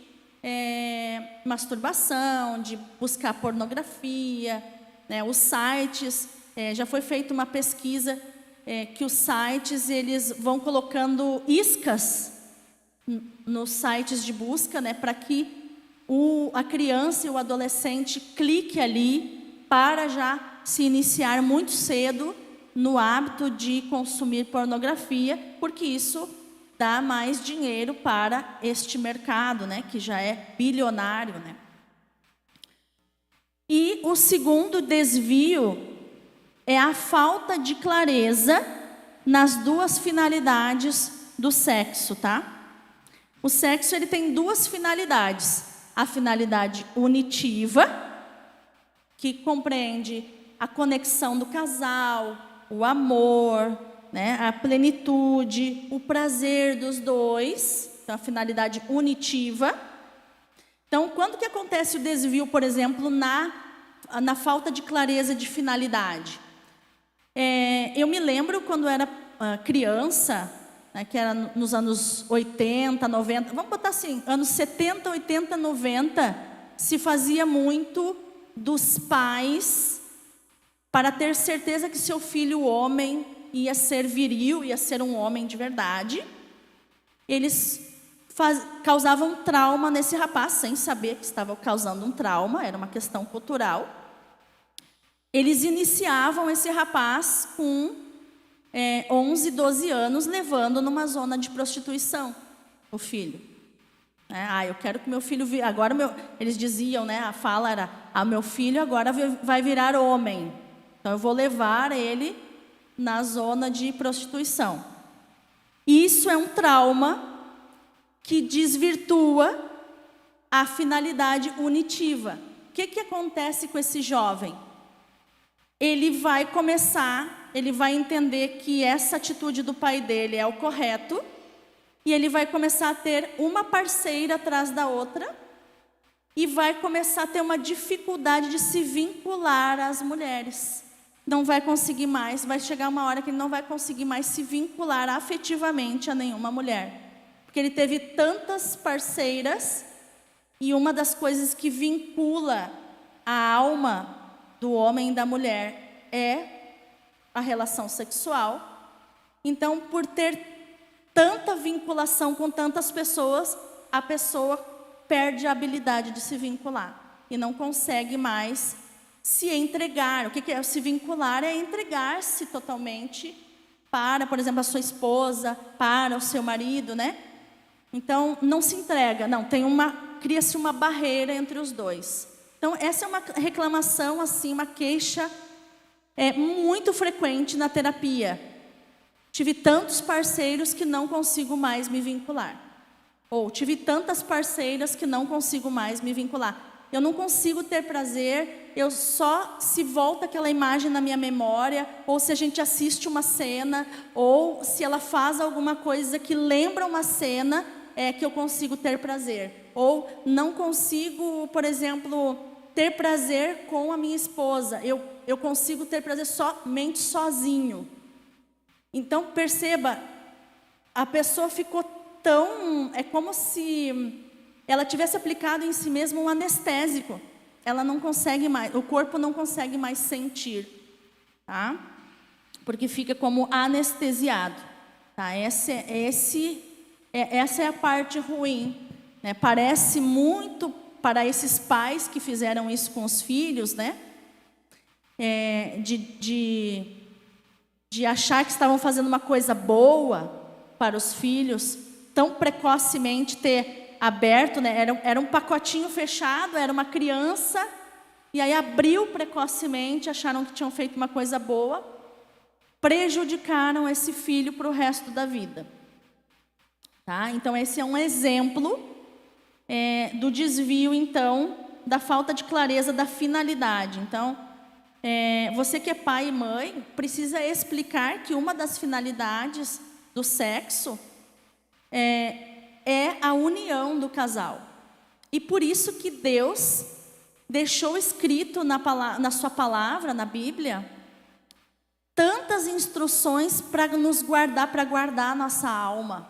masturbação, de buscar pornografia, né? Os sites, já foi feita uma pesquisa que os sites eles vão colocando iscas nos sites de busca, né? Para que a criança e o adolescente clique ali para já se iniciar muito cedo no hábito de consumir pornografia, porque isso dá mais dinheiro para este mercado, né, que já é bilionário, né? E o segundo desvio é a falta de clareza nas duas finalidades do sexo, tá? O sexo ele tem duas finalidades: a finalidade unitiva, que compreende a conexão do casal, o amor, né, a plenitude, o prazer dos dois, então a finalidade unitiva. Então, quando que acontece o desvio, por exemplo, na falta de clareza de finalidade? Eu me lembro quando era criança, né, que era nos anos 80, 90, vamos botar assim, anos 70, 80, 90, se fazia muito dos pais para ter certeza que seu filho homem ia ser viril, ia ser um homem de verdade. Eles causavam trauma nesse rapaz, sem saber que estava causando um trauma, era uma questão cultural. Eles iniciavam esse rapaz com 11, 12 anos, levando numa zona de prostituição o filho. Eu quero que meu filho agora eles diziam, né? A fala era: meu filho agora vai virar homem, então eu vou levar ele na zona de prostituição. Isso é um trauma que desvirtua a finalidade unitiva. O que acontece com esse jovem? Ele vai entender que essa atitude do pai dele é o correto, e ele vai começar a ter uma parceira atrás da outra, e vai começar a ter uma dificuldade de se vincular às mulheres. Não vai conseguir mais, vai chegar uma hora que ele não vai conseguir mais se vincular afetivamente a nenhuma mulher. Porque ele teve tantas parceiras, e uma das coisas que vincula a alma do homem e da mulher é a relação sexual. Então, por ter tanta vinculação com tantas pessoas, a pessoa perde a habilidade de se vincular e não consegue mais se entregar. O que é se vincular? É entregar-se totalmente para, por exemplo, a sua esposa, para o seu marido, né? Então, não se entrega, não, cria-se uma barreira entre os dois. Então, essa é uma reclamação, assim, uma queixa muito frequente na terapia. Tive tantos parceiros que não consigo mais me vincular. Ou tive tantas parceiras que não consigo mais me vincular. Eu não consigo ter prazer, eu só se volta aquela imagem na minha memória, ou se a gente assiste uma cena, ou se ela faz alguma coisa que lembra uma cena, que eu consigo ter prazer. Ou não consigo, por exemplo, ter prazer com a minha esposa. Eu consigo ter prazer somente sozinho. Então, perceba, a pessoa ficou tão... É como se ela tivesse aplicado em si mesma um anestésico. Ela não consegue mais, o corpo não consegue mais sentir, tá? Porque fica como anestesiado, tá? Essa é a parte ruim, né? Parece muito para esses pais que fizeram isso com os filhos, né? De achar que estavam fazendo uma coisa boa para os filhos, tão precocemente ter aberto, né? Era um pacotinho fechado, era uma criança, e aí abriu precocemente, acharam que tinham feito uma coisa boa, prejudicaram esse filho para o resto da vida. Tá? Então, esse é um exemplo do desvio, então, da falta de clareza da finalidade. Então, você que é pai e mãe, precisa explicar que uma das finalidades do sexo é a união do casal. E por isso que Deus deixou escrito na sua palavra, na Bíblia, tantas instruções para nos guardar, para guardar a nossa alma,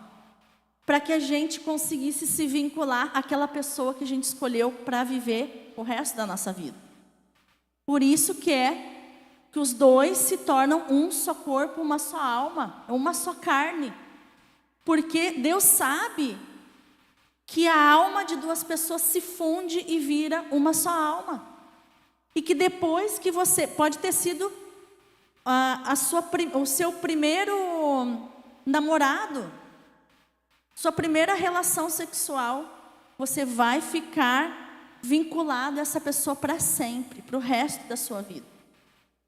para que a gente conseguisse se vincular àquela pessoa que a gente escolheu para viver o resto da nossa vida. Por isso que os dois se tornam um só corpo, uma só alma, uma só carne. Porque Deus sabe que a alma de duas pessoas se funde e vira uma só alma. E que depois que você pode ter sido o seu primeiro namorado, sua primeira relação sexual, você vai ficar vinculado a essa pessoa para sempre, para o resto da sua vida.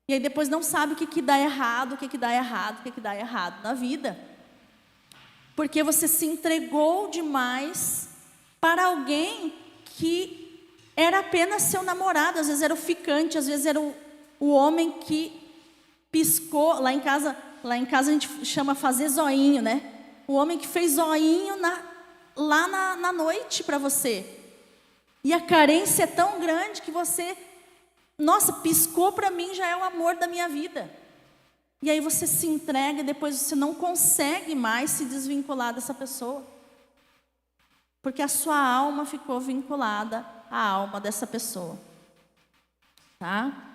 E aí depois não sabe o que dá errado, o que dá errado, o que dá errado na vida. Porque você se entregou demais para alguém que era apenas seu namorado. Às vezes era o ficante, às vezes era o homem que piscou. Lá em casa a gente chama fazer zoinho, né? O homem que fez zoinho lá na noite para você. E a carência é tão grande que você, nossa, piscou para mim, já é o amor da minha vida. E aí você se entrega e depois você não consegue mais se desvincular dessa pessoa. Porque a sua alma ficou vinculada à alma dessa pessoa. Tá?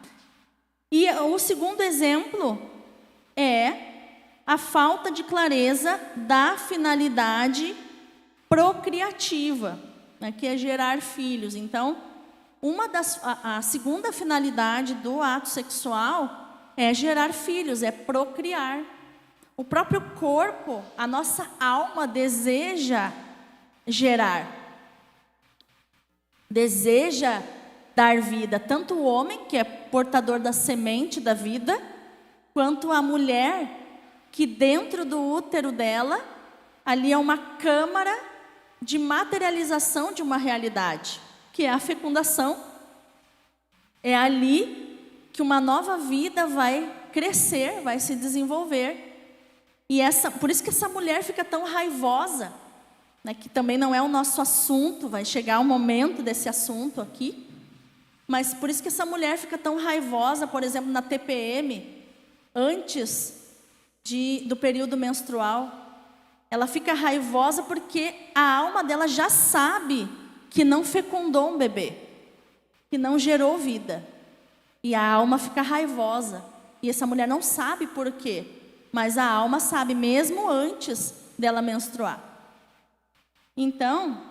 E o segundo exemplo é a falta de clareza da finalidade procriativa, né, que é gerar filhos. Então, a segunda finalidade do ato sexual é gerar filhos, é procriar. O próprio corpo, a nossa alma deseja gerar, deseja dar vida, tanto o homem, que é portador da semente da vida, quanto a mulher, que dentro do útero dela, ali é uma câmara de materialização de uma realidade, que é a fecundação. É ali que uma nova vida vai crescer, vai se desenvolver. E por isso que essa mulher fica tão raivosa, né, que também não é o nosso assunto, vai chegar o momento desse assunto aqui. Mas por isso que essa mulher fica tão raivosa, por exemplo, na TPM, antes do período menstrual. Ela fica raivosa porque a alma dela já sabe que não fecundou um bebê, que não gerou vida. E a alma fica raivosa. E essa mulher não sabe por quê, mas a alma sabe mesmo antes dela menstruar. Então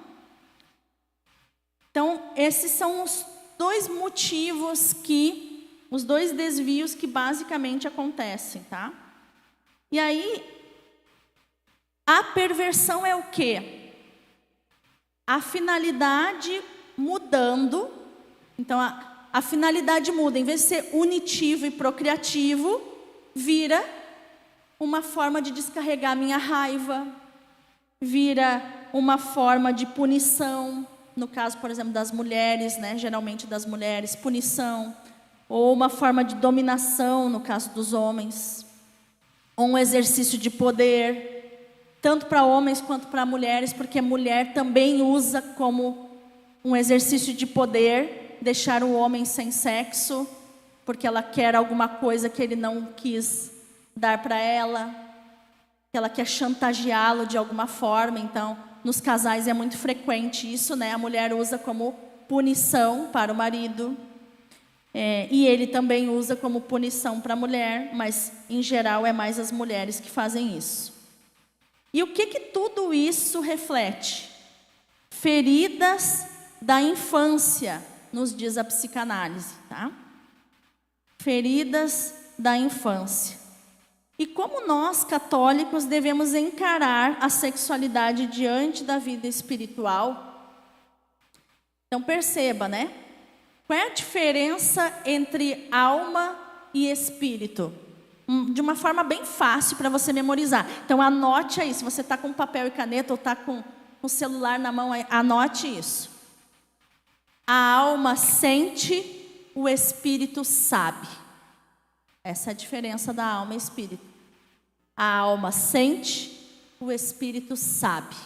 esses são os dois motivos os dois desvios que basicamente acontecem, tá? E aí, a perversão é o quê? A finalidade mudando. Então, a finalidade muda. Em vez de ser unitivo e procriativo, vira uma forma de descarregar minha raiva, vira uma forma de punição. No caso, por exemplo, das mulheres, né? Geralmente das mulheres, punição. Ou uma forma de dominação, no caso dos homens. Ou um exercício de poder, tanto para homens quanto para mulheres, porque a mulher também usa como um exercício de poder, deixar o homem sem sexo, porque ela quer alguma coisa que ele não quis dar para ela, que ela quer chantageá-lo de alguma forma. Então, nos casais é muito frequente isso, né? A mulher usa como punição para o marido. E ele também usa como punição para a mulher, mas em geral é mais as mulheres que fazem isso. E o que tudo isso reflete? Feridas da infância, nos diz a psicanálise, tá? Feridas da infância. E como nós, católicos, devemos encarar a sexualidade diante da vida espiritual? Então perceba, né? Qual é a diferença entre alma e espírito? De uma forma bem fácil para você memorizar. Então anote aí, se você está com papel e caneta ou está com o celular na mão, anote isso. A alma sente, o espírito sabe. Essa é a diferença da alma e espírito. A alma sente, o espírito sabe.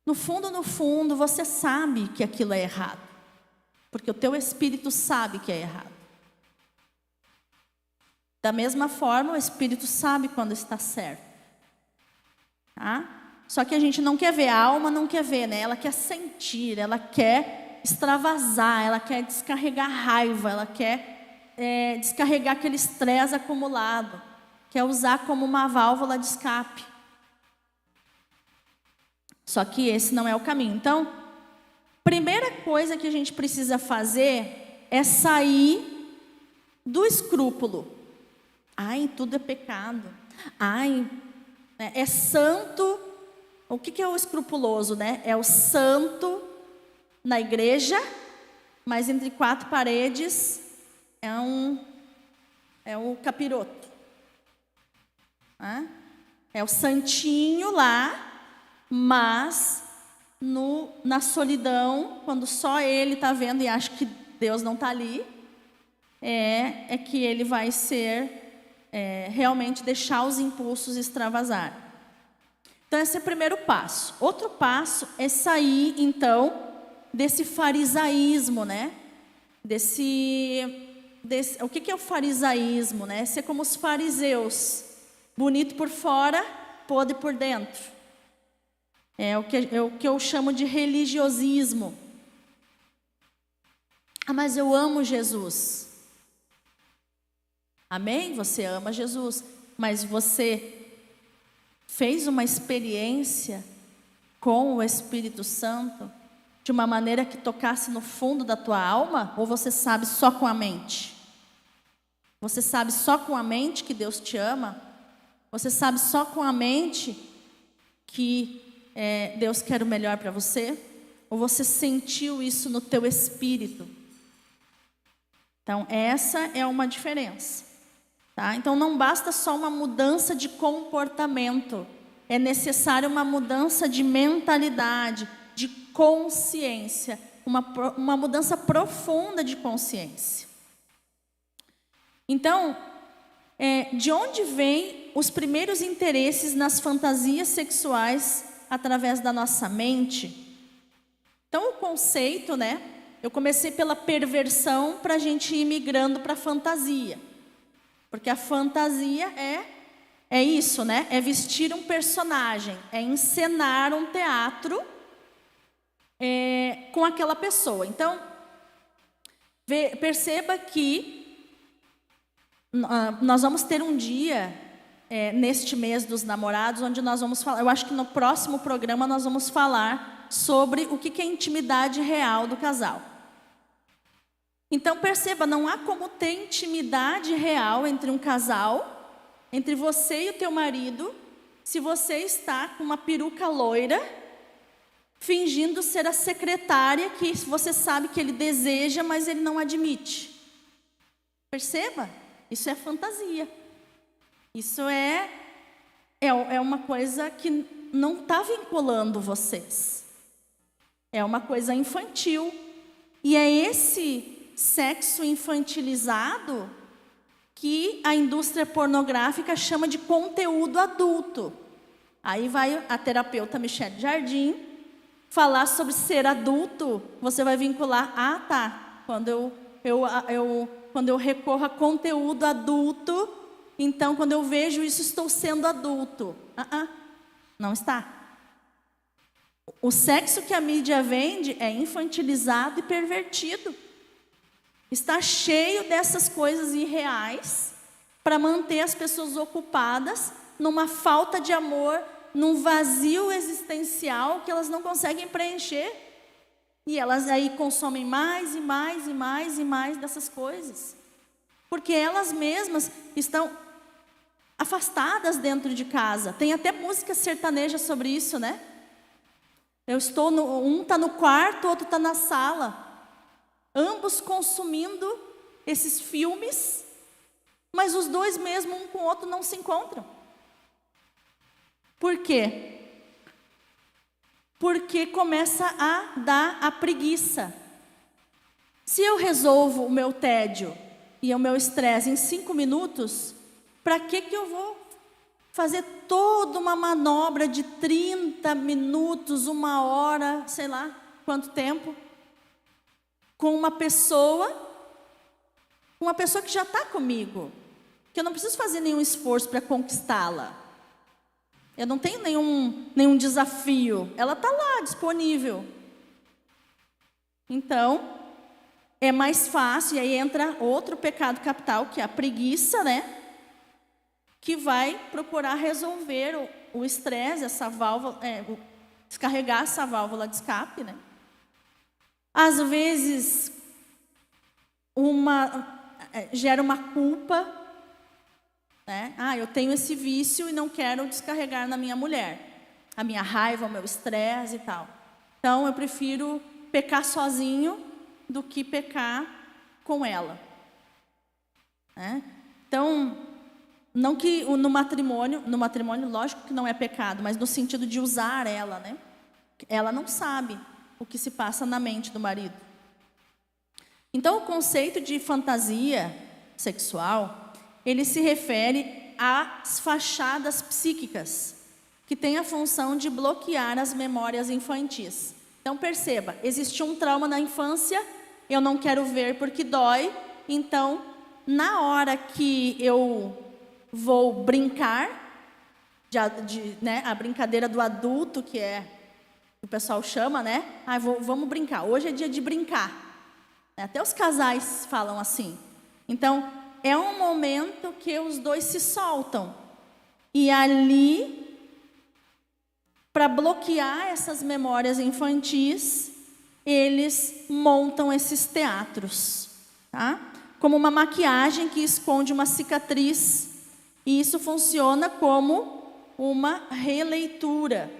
no fundo, você sabe que aquilo é errado. Porque o teu espírito sabe que é errado. Da mesma forma, o espírito sabe quando está certo. Tá? Só que a gente não quer ver, a alma não quer ver, né? Ela quer sentir, ela quer extravasar, ela quer descarregar raiva, ela quer descarregar aquele estresse acumulado, quer usar como uma válvula de escape. Só que esse não é o caminho. Então, primeira coisa que a gente precisa fazer é sair do escrúpulo. Ai, tudo é pecado. Ai, é santo. O que é o escrupuloso, né? É o santo na igreja, mas entre quatro paredes é o capiroto. É o santinho lá, mas na solidão, quando só ele está vendo e acha que Deus não está ali, é que ele vai ser realmente deixar os impulsos extravasar. Então esse é o primeiro passo. Outro passo é sair então desse farisaísmo, né? O que é o farisaísmo, né? Ser como os fariseus, bonito por fora, podre por dentro. É o que eu chamo de religiosismo. Ah, mas eu amo Jesus. Amém? Você ama Jesus, mas você fez uma experiência com o Espírito Santo de uma maneira que tocasse no fundo da tua alma? Ou você sabe só com a mente? Você sabe só com a mente que Deus te ama? Você sabe só com a mente que Deus quer o melhor para você? Ou você sentiu isso no teu espírito? Então essa é uma diferença. Tá? Então não basta só uma mudança de comportamento, é necessária uma mudança de mentalidade, de consciência, uma mudança profunda de consciência. Então, de onde vêm os primeiros interesses nas fantasias sexuais através da nossa mente? Então o conceito, né? Eu comecei pela perversão para a gente ir migrando para a fantasia. Porque a fantasia é isso, né? É vestir um personagem, é encenar um teatro com aquela pessoa. Então, perceba que nós vamos ter um dia, neste mês dos namorados, onde nós vamos falar, eu acho que no próximo programa nós vamos falar sobre o que é intimidade real do casal. Então perceba, não há como ter intimidade real entre um casal, entre você e o teu marido, se você está com uma peruca loira, fingindo ser a secretária que você sabe que ele deseja, mas ele não admite. Perceba, isso é fantasia. Isso é uma coisa que não está vinculando vocês. É uma coisa infantil. E é esse sexo infantilizado que a indústria pornográfica chama de conteúdo adulto. Aí vai a terapeuta Michelle Jardim falar sobre ser adulto. Você vai vincular, tá, quando eu recorro a conteúdo adulto, então quando eu vejo isso estou sendo adulto. Não está. O sexo que a mídia vende é infantilizado e pervertido. Está cheio dessas coisas irreais para manter as pessoas ocupadas numa falta de amor, num vazio existencial que elas não conseguem preencher. E elas aí consomem mais e mais e mais e mais dessas coisas. Porque elas mesmas estão afastadas dentro de casa. Tem até música sertaneja sobre isso, né? Um está no quarto, o outro está na sala. Ambos consumindo esses filmes, mas os dois mesmo, um com o outro, não se encontram. Por quê? Porque começa a dar a preguiça. Se eu resolvo o meu tédio e o meu estresse em 5 minutos, para que eu vou fazer toda uma manobra de 30 minutos, 1 hora, sei lá quanto tempo, com uma pessoa que já está comigo, que eu não preciso fazer nenhum esforço para conquistá-la. Eu não tenho nenhum desafio, ela está lá, disponível. Então, é mais fácil, e aí entra outro pecado capital, que é a preguiça, né? Que vai procurar resolver o estresse, essa válvula, descarregar essa válvula de escape, né? Às vezes, gera uma culpa, né? Eu tenho esse vício e não quero descarregar na minha mulher. A minha raiva, o meu estresse e tal. Então, eu prefiro pecar sozinho do que pecar com ela. Né? Então, não que no matrimônio, lógico que não é pecado, mas no sentido de usar ela, né? Ela não sabe o que se passa na mente do marido. Então, o conceito de fantasia sexual, ele se refere às fachadas psíquicas, que têm a função de bloquear as memórias infantis. Então, perceba, existiu um trauma na infância, eu não quero ver porque dói, então, na hora que eu vou brincar, né, a brincadeira do adulto, que o pessoal chama, né? Vamos brincar, hoje é dia de brincar. Até os casais falam assim. Então, é um momento que os dois se soltam. E ali, para bloquear essas memórias infantis, eles montam esses teatros, tá? Como uma maquiagem que esconde uma cicatriz. E isso funciona como uma releitura.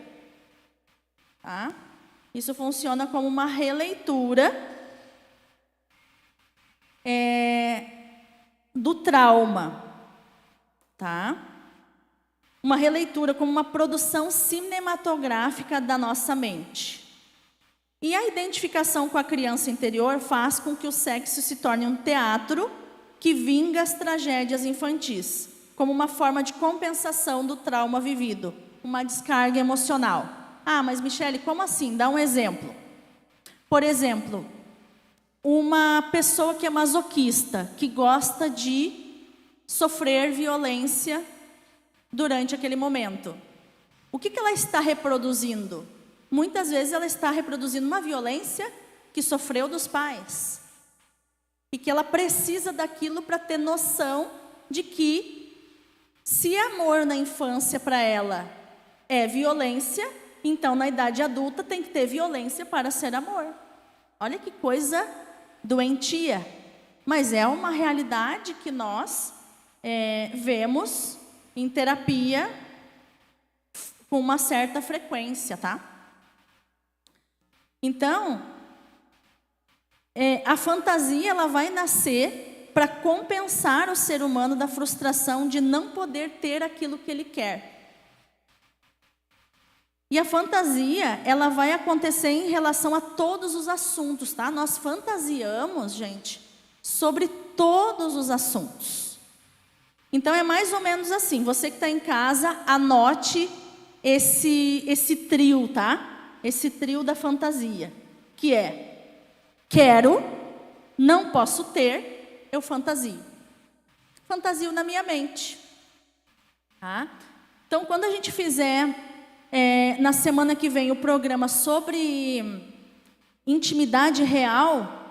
Tá? Isso funciona como uma releitura do trauma. Tá? Uma releitura como uma produção cinematográfica da nossa mente. E a identificação com a criança interior faz com que o sexo se torne um teatro que vinga as tragédias infantis, como uma forma de compensação do trauma vivido, uma descarga emocional. Mas Michele, como assim? Dá um exemplo. Por exemplo, uma pessoa que é masoquista, que gosta de sofrer violência durante aquele momento. O que ela está reproduzindo? Muitas vezes ela está reproduzindo uma violência que sofreu dos pais. E que ela precisa daquilo para ter noção de que, se amor na infância para ela é violência, então na idade adulta tem que ter violência para ser amor. Olha que coisa doentia. Mas é uma realidade que nós vemos em terapia com uma certa frequência, tá? Então, a fantasia ela vai nascer para compensar o ser humano da frustração de não poder ter aquilo que ele quer. E a fantasia, ela vai acontecer em relação a todos os assuntos, tá? Nós fantasiamos, gente, sobre todos os assuntos. Então, é mais ou menos assim. Você que está em casa, anote esse trio, tá? Esse trio da fantasia, que é: quero, não posso ter, eu fantasio. Fantasio na minha mente. Tá? Então, quando a gente fizer, na semana que vem, o programa sobre intimidade real,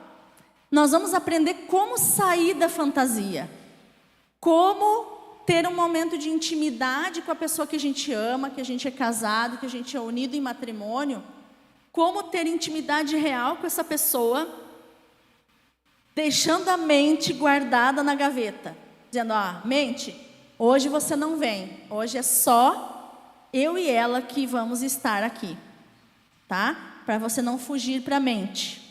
nós vamos aprender como sair da fantasia. Como ter um momento de intimidade com a pessoa que a gente ama, que a gente é casado, que a gente é unido em matrimônio. Como ter intimidade real com essa pessoa, deixando a mente guardada na gaveta. Dizendo: mente, hoje você não vem. Hoje é só eu e ela que vamos estar aqui. Tá? Para você não fugir para a mente.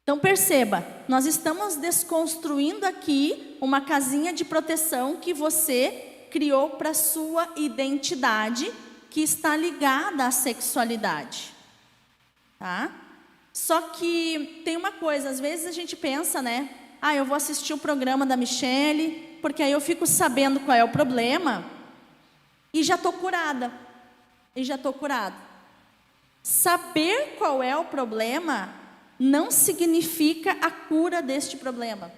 Então perceba, nós estamos desconstruindo aqui uma casinha de proteção que você criou para a sua identidade, que está ligada à sexualidade. Tá? Só que tem uma coisa, às vezes a gente pensa, né? Eu vou assistir o programa da Michele, porque aí eu fico sabendo qual é o problema, e já estou curada. Saber qual é o problema não significa a cura deste problema,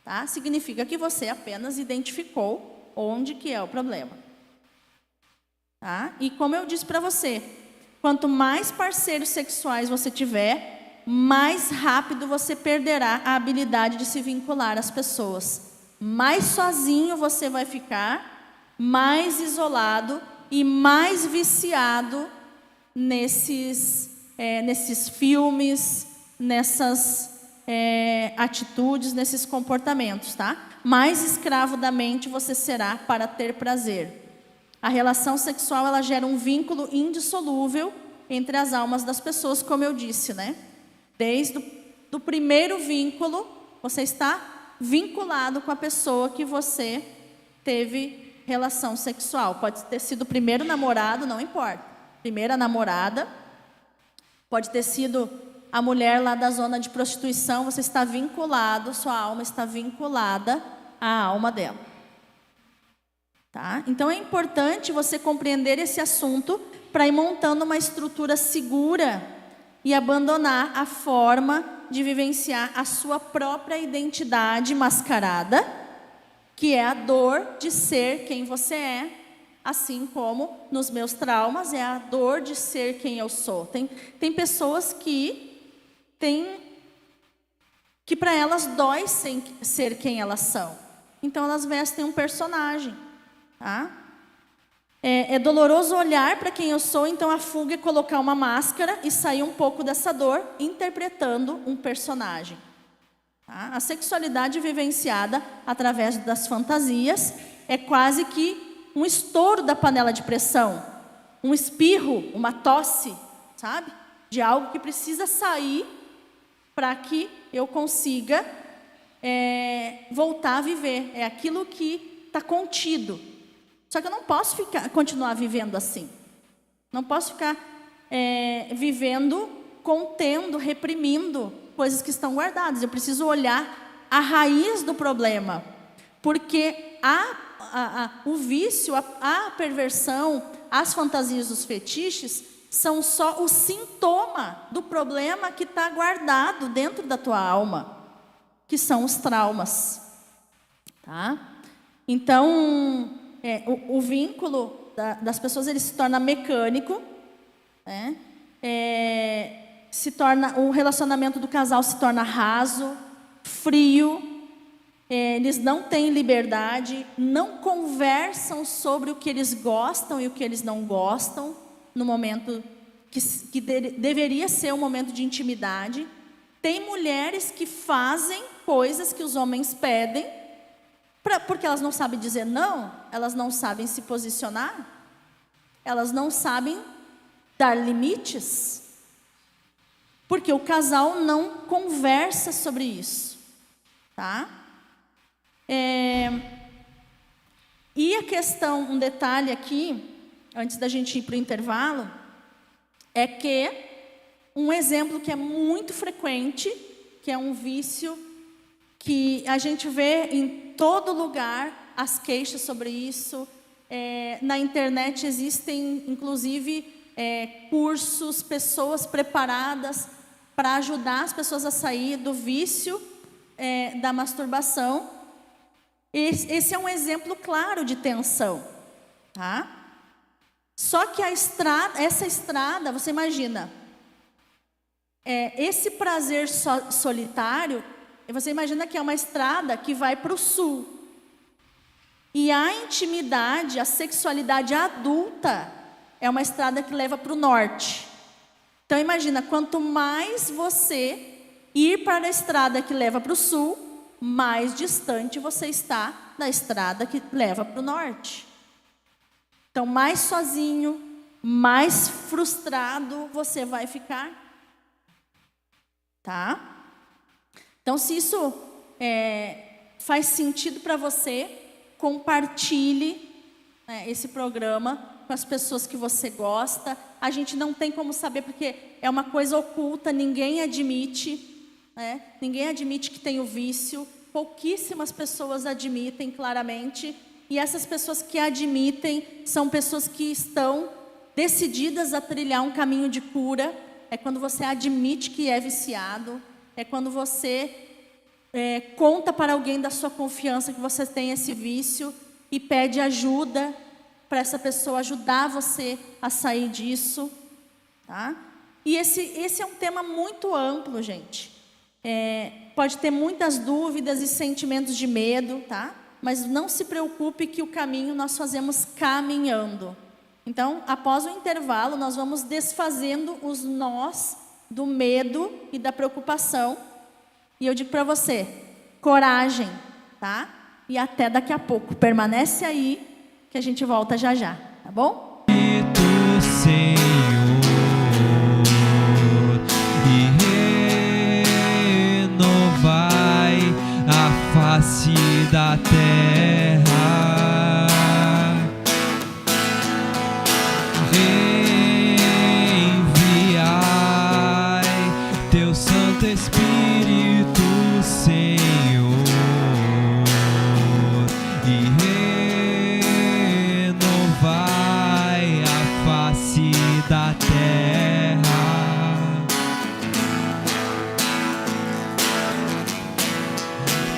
tá? Significa que você apenas identificou onde que é o problema, tá? E como eu disse para você, quanto mais parceiros sexuais você tiver, mais rápido você perderá a habilidade de se vincular às pessoas. Mais sozinho você vai ficar, mais isolado e mais viciado nesses filmes, nessas atitudes, nesses comportamentos, tá? Mais escravo da mente você será para ter prazer. A relação sexual, ela gera um vínculo indissolúvel entre as almas das pessoas, como eu disse, né? Desde o primeiro vínculo, você está vinculado com a pessoa que você teve relação sexual. Pode ter sido o primeiro namorado, não importa. Primeira namorada, pode ter sido a mulher lá da zona de prostituição, você está vinculado, sua alma está vinculada à alma dela. Tá? Então é importante você compreender esse assunto para ir montando uma estrutura segura e abandonar a forma de vivenciar a sua própria identidade mascarada, que é a dor de ser quem você é, assim como nos meus traumas é a dor de ser quem eu sou. Tem pessoas que para elas dói ser quem elas são. Então elas vestem um personagem. Tá? É doloroso olhar para quem eu sou, então a fuga é colocar uma máscara e sair um pouco dessa dor interpretando um personagem. Tá? A sexualidade vivenciada através das fantasias é quase que um estouro da panela de pressão, um espirro, uma tosse, sabe? De algo que precisa sair para que eu consiga voltar a viver. É aquilo que está contido. Só que eu não posso continuar vivendo assim. Não posso ficar vivendo, contendo, reprimindo coisas que estão guardadas. Eu preciso olhar a raiz do problema. Porque o vício, a perversão, as fantasias dos fetiches são só o sintoma do problema que está guardado dentro da tua alma, que são os traumas. Tá? Então, o vínculo das pessoas ele se torna mecânico, né? O relacionamento do casal se torna raso, frio, eles não têm liberdade, não conversam sobre o que eles gostam e o que eles não gostam, no momento que deveria ser um momento de intimidade. Tem mulheres que fazem coisas que os homens pedem, porque elas não sabem dizer não, elas não sabem se posicionar, elas não sabem dar limites, porque o casal não conversa sobre isso, tá? E a questão, um detalhe aqui, antes da gente ir para o intervalo, é que um exemplo que é muito frequente, que é um vício que a gente vê em todo lugar, as queixas sobre isso. Na internet existem, inclusive, cursos, pessoas preparadas para ajudar as pessoas a sair do vício da masturbação. Esse é um exemplo claro de tensão, tá? Só que essa estrada, você imagina, esse prazer solitário, você imagina que é uma estrada que vai para o sul. E a intimidade, a sexualidade adulta, é uma estrada que leva para o norte. Então imagina, quanto mais você ir para a estrada que leva para o sul, mais distante você está da estrada que leva para o norte. Então, mais sozinho, mais frustrado você vai ficar. Tá? Então, se isso faz sentido para você, compartilhe esse programa com as pessoas que você gosta. A gente não tem como saber, porque é uma coisa oculta, ninguém admite. Ninguém admite que tem o vício, pouquíssimas pessoas admitem claramente, E essas pessoas que admitem são pessoas que estão decididas a trilhar um caminho de cura. É quando você admite que é viciado. É quando você conta para alguém da sua confiança que você tem esse vício e pede ajuda para essa pessoa ajudar você a sair disso, tá? E esse é um tema muito amplo, gente. Pode ter muitas dúvidas e sentimentos de medo, tá? Mas não se preocupe que o caminho nós fazemos caminhando. Então, após o intervalo, nós vamos desfazendo os nós do medo e da preocupação. E eu digo para você, coragem, tá? E até daqui a pouco. Permanece aí, que a gente volta já já, tá bom? Senhor, e renovai a face da terra. Enviai teu Santo Espírito, Senhor, e renovai a face da terra.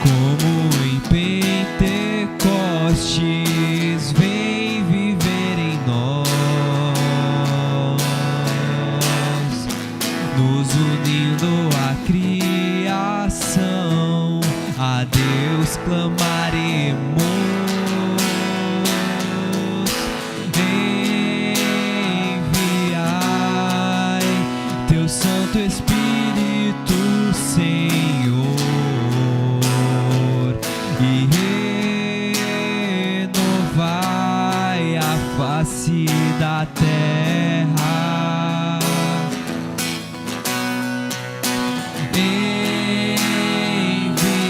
Como em Pentecostes, vem viver em nós, nos unindo à criação, a Deus clamaremos. Enviai teu Santo Espírito, Senhor, e renovai a face da terra.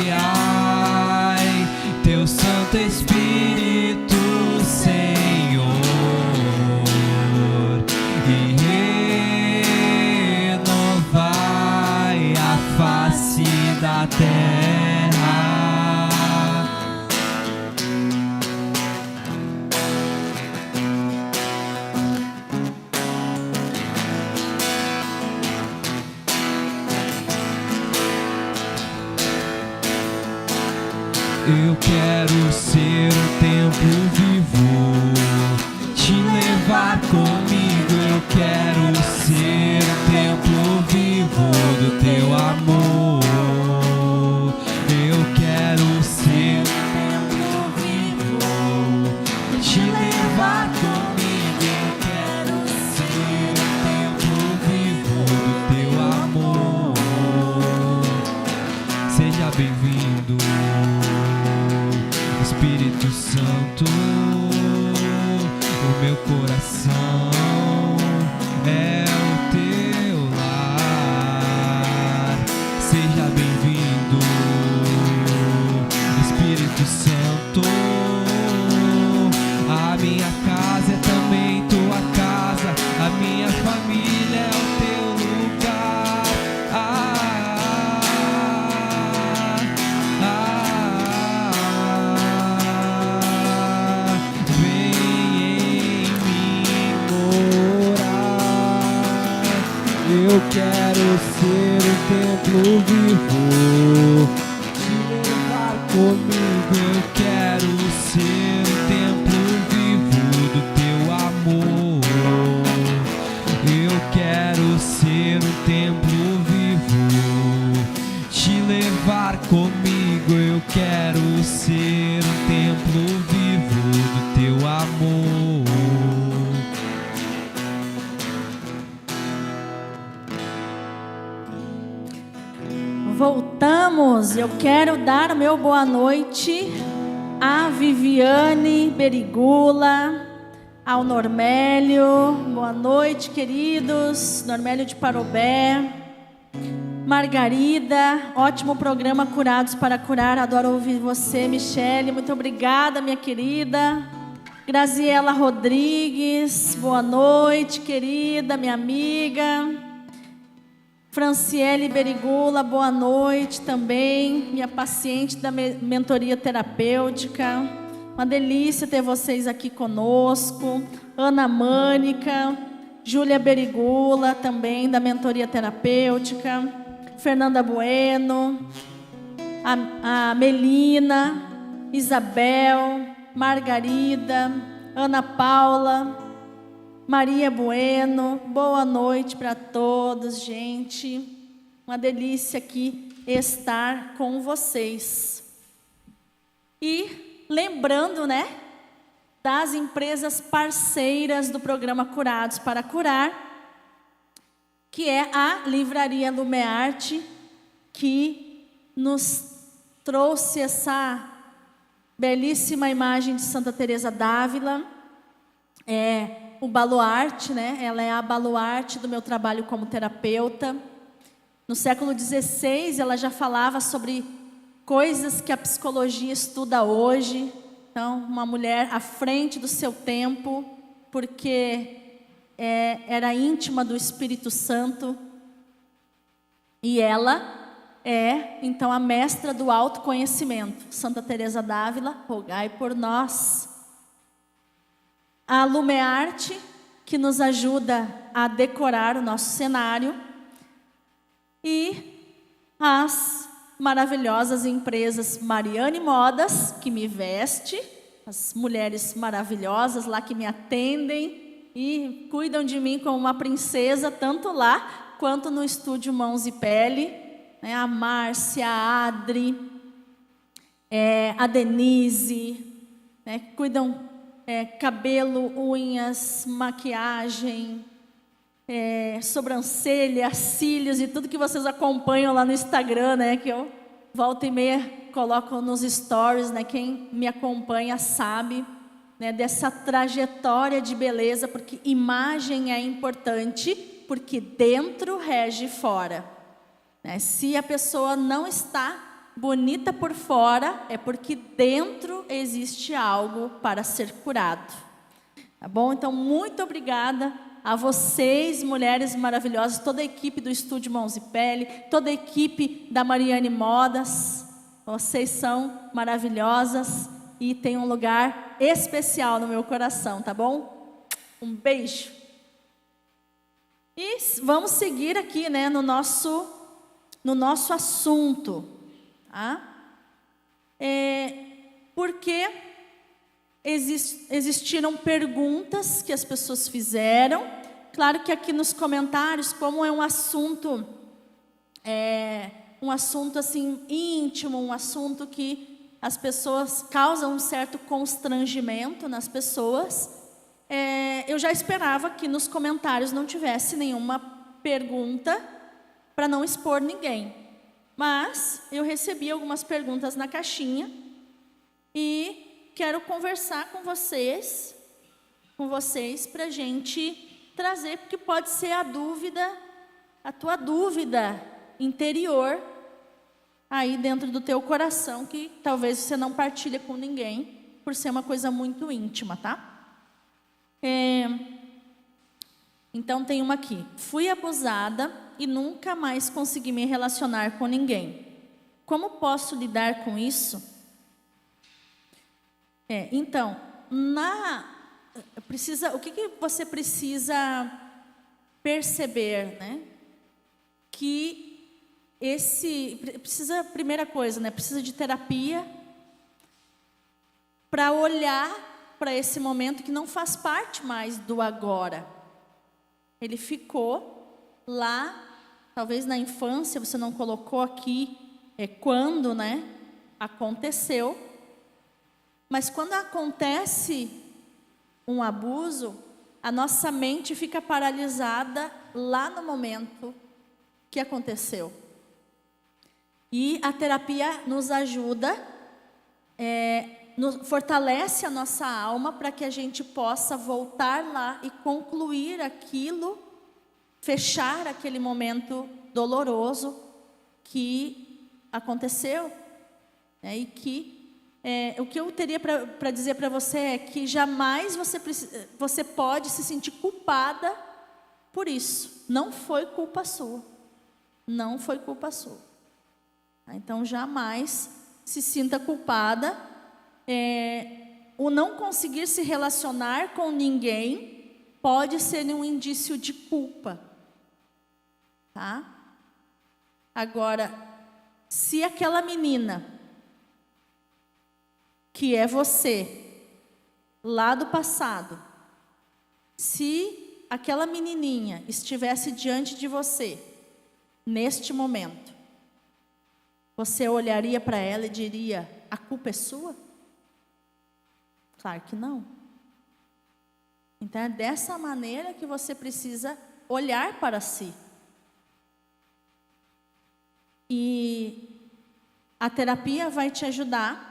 Enviai teu Santo Espírito, Senhor, e renovai a face da terra. Eu quero ser um templo vivo, te levar comigo. Eu quero ser um templo vivo do teu amor. Eu quero ser um templo vivo, te levar comigo. Eu quero ser um templo vivo do teu amor. Seja bem-vindo, Espírito Santo. O meu coração é o teu lar. Seja bem-vindo, Espírito Santo. A minha casa é também tua casa, a minha família é o teu lugar. Eu quero ser um templo vivo, te levar comigo. Eu quero ser um templo vivo do teu amor. Eu quero ser um templo vivo, te levar comigo. Eu quero ser um templo vivo do teu amor. Voltamos. Eu quero dar o meu boa noite a Viviane Berigula, ao Normélio. Boa noite, queridos. Normélio de Parobé. Margarida, ótimo programa Curados para Curar. Adoro ouvir você, Michele. Muito obrigada, minha querida. Graziela Rodrigues, boa noite, querida, minha amiga. Franciele Berigula, boa noite também, minha paciente da mentoria terapêutica. Uma delícia ter vocês aqui conosco. Ana Mânica, Júlia Berigula, também da Mentoria Terapêutica, Fernanda Bueno, a Melina, Isabel, Margarida, Ana Paula, Maria Bueno. Boa noite para todos, gente. Uma delícia aqui estar com vocês. E lembrando, né, das empresas parceiras do programa Curados para Curar, que é a Livraria Lumearte, que nos trouxe essa belíssima imagem de Santa Teresa d'Ávila, o baluarte, né? Ela é a baluarte do meu trabalho como terapeuta. No século XVI, ela já falava sobre coisas que a psicologia estuda hoje. Então, uma mulher à frente do seu tempo, porque era íntima do Espírito Santo. E ela é, então, a mestra do autoconhecimento. Santa Teresa d'Ávila, rogai por nós. A Lumearte, que nos ajuda a decorar o nosso cenário. E as maravilhosas empresas Mariane Modas, que me veste, as mulheres maravilhosas lá que me atendem e cuidam de mim como uma princesa, tanto lá quanto no estúdio Mãos e Pele, né? A Márcia, a Adri, a Denise, né? Cuidam cabelo, unhas, maquiagem, sobrancelha, cílios e tudo que vocês acompanham lá no Instagram, né? Que eu volta e meia coloco nos stories, né? Quem me acompanha sabe, né, dessa trajetória de beleza, porque imagem é importante, porque dentro rege fora, né? Se a pessoa não está bonita por fora, é porque dentro existe algo para ser curado. Tá bom? Então, muito obrigada a vocês, mulheres maravilhosas, toda a equipe do Estúdio Mãos e Pele, toda a equipe da Mariane Modas. Vocês são maravilhosas e têm um lugar especial no meu coração, tá bom? Um beijo. E vamos seguir aqui, né, no nosso assunto. Tá? Porque existiram perguntas que as pessoas fizeram. Claro que aqui nos comentários, como é um assunto assim íntimo, um assunto que as pessoas causam um certo constrangimento nas pessoas, eu já esperava que nos comentários não tivesse nenhuma pergunta para não expor ninguém. Mas eu recebi algumas perguntas na caixinha e quero conversar com vocês para a gente trazer, porque pode ser a tua dúvida interior aí dentro do teu coração, que talvez você não partilha com ninguém, por ser uma coisa muito íntima, tá? Então tem uma aqui. Fui abusada e nunca mais consegui me relacionar com ninguém. Como posso lidar com isso? Então, o que você precisa perceber, né? Que primeira coisa, né? Precisa de terapia para olhar para esse momento que não faz parte mais do agora. Ele ficou lá, talvez na infância, você não colocou aqui quando, né? Aconteceu. Mas quando acontece um abuso, a nossa mente fica paralisada lá no momento que aconteceu. E a terapia nos ajuda, fortalece a nossa alma para que a gente possa voltar lá e concluir aquilo, fechar aquele momento doloroso que aconteceu, e que o que eu teria para dizer para você é que jamais você pode se sentir culpada por isso. Não foi culpa sua. Não foi culpa sua. Então, jamais se sinta culpada o não conseguir se relacionar com ninguém pode ser um indício de culpa, tá? Agora, se aquela menina, que é você, lá do passado, se aquela menininha estivesse diante de você, neste momento, você olharia para ela e diria: a culpa é sua? Claro que não. Então é dessa maneira que você precisa olhar para si. E a terapia vai te ajudar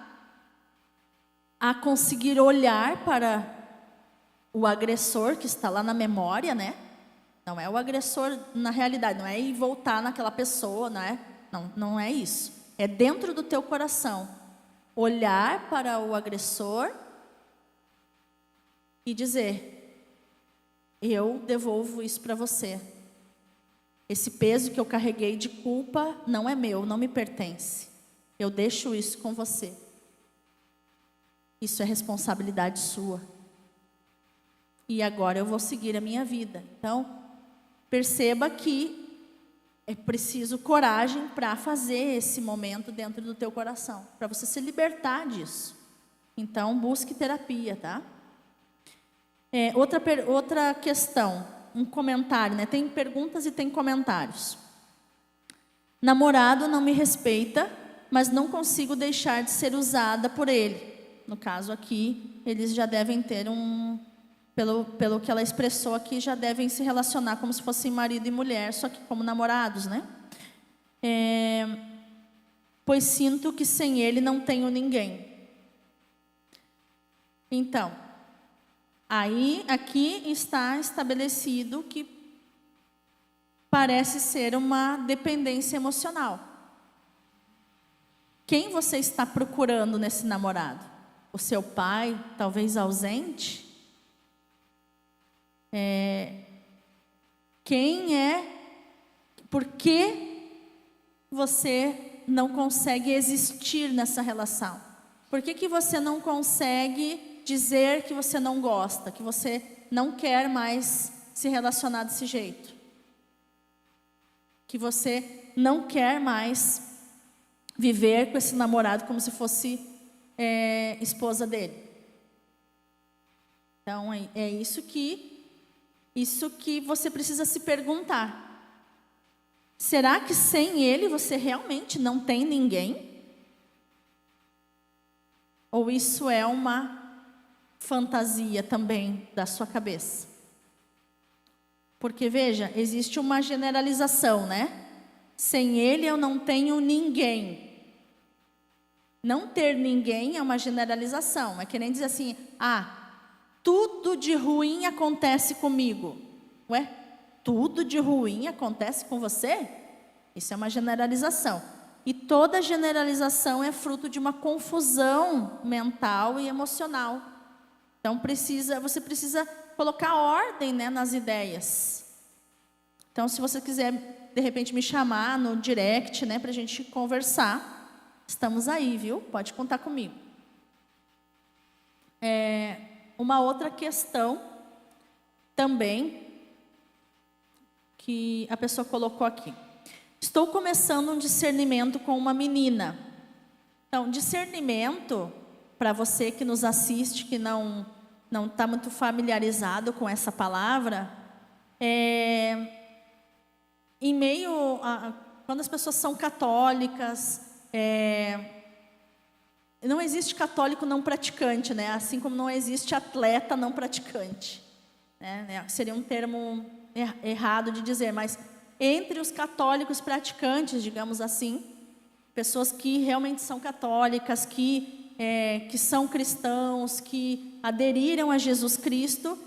a conseguir olhar para o agressor que está lá na memória, né? Não é o agressor na realidade, não é ir voltar naquela pessoa, não é isso. É dentro do teu coração. Olhar para o agressor e dizer: eu devolvo isso para você. Esse peso que eu carreguei de culpa não é meu, não me pertence. Eu deixo isso com você. Isso é responsabilidade sua. E agora eu vou seguir a minha vida. Então, perceba que é preciso coragem para fazer esse momento dentro do teu coração, para você se libertar disso. Então, busque terapia, tá? Outra questão, um comentário, né? Tem perguntas e tem comentários. Namorado não me respeita, mas não consigo deixar de ser usada por ele. No caso aqui, eles já devem ter pelo que ela expressou aqui, já devem se relacionar como se fossem marido e mulher, só que como namorados, né? Pois sinto que sem ele não tenho ninguém. Então, aqui está estabelecido que parece ser uma dependência emocional. Quem você está procurando nesse namorado? O seu pai, talvez ausente? Quem é? Por que você não consegue existir nessa relação? Por que você não consegue dizer que você não gosta, que você não quer mais se relacionar desse jeito? Que você não quer mais viver com esse namorado como se fosse esposa dele? Então, é isso que você precisa se perguntar. Será que sem ele você realmente não tem ninguém? Ou isso é uma fantasia também da sua cabeça? Porque, veja, existe uma generalização, né? Sem ele eu não tenho ninguém. Não ter ninguém é uma generalização. É que nem dizer assim: tudo de ruim acontece comigo. Ué, tudo de ruim acontece com você? Isso é uma generalização. E toda generalização é fruto de uma confusão mental e emocional. Então você precisa colocar ordem, né, nas ideias. Então, se você quiser, de repente, me chamar no direct, né, para a gente conversar, estamos aí, viu? Pode contar comigo. Uma outra questão também que a pessoa colocou aqui. Estou começando um discernimento com uma menina. Então, discernimento, para você que nos assiste, que não está muito familiarizado com essa palavra, em meio quando as pessoas são católicas, não existe católico não praticante, né? Assim como não existe atleta não praticante, né? Seria um termo errado de dizer, mas entre os católicos praticantes, digamos assim, pessoas que realmente são católicas, que são cristãos, que aderiram a Jesus Cristo,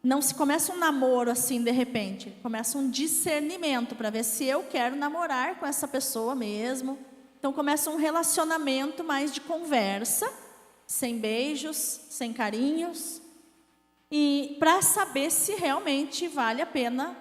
não se começa um namoro assim de repente, começa um discernimento para ver se eu quero namorar com essa pessoa mesmo. Então começa um relacionamento mais de conversa, sem beijos, sem carinhos, e para saber se realmente vale a pena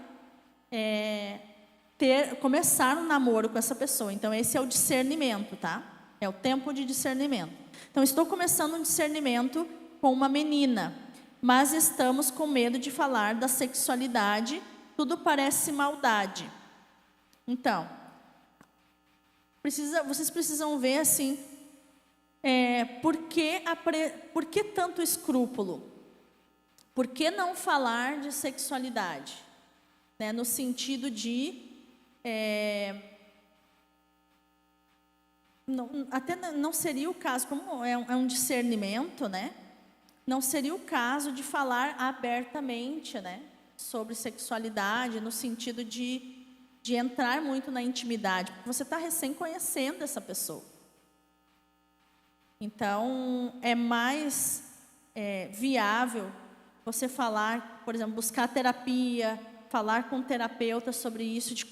começar um namoro com essa pessoa. Então esse é o discernimento, tá? É o tempo de discernimento. Então estou começando um discernimento com uma menina, mas estamos com medo de falar da sexualidade, tudo parece maldade. Então, vocês precisam ver assim, por que tanto escrúpulo? Por que não falar de sexualidade? Né, no sentido de, até não seria o caso, como é um discernimento, né? Não seria o caso de falar abertamente, né, sobre sexualidade, no sentido de entrar muito na intimidade, porque você está recém conhecendo essa pessoa. Então, é mais viável você falar, por exemplo, buscar terapia, falar com um terapeuta sobre isso, de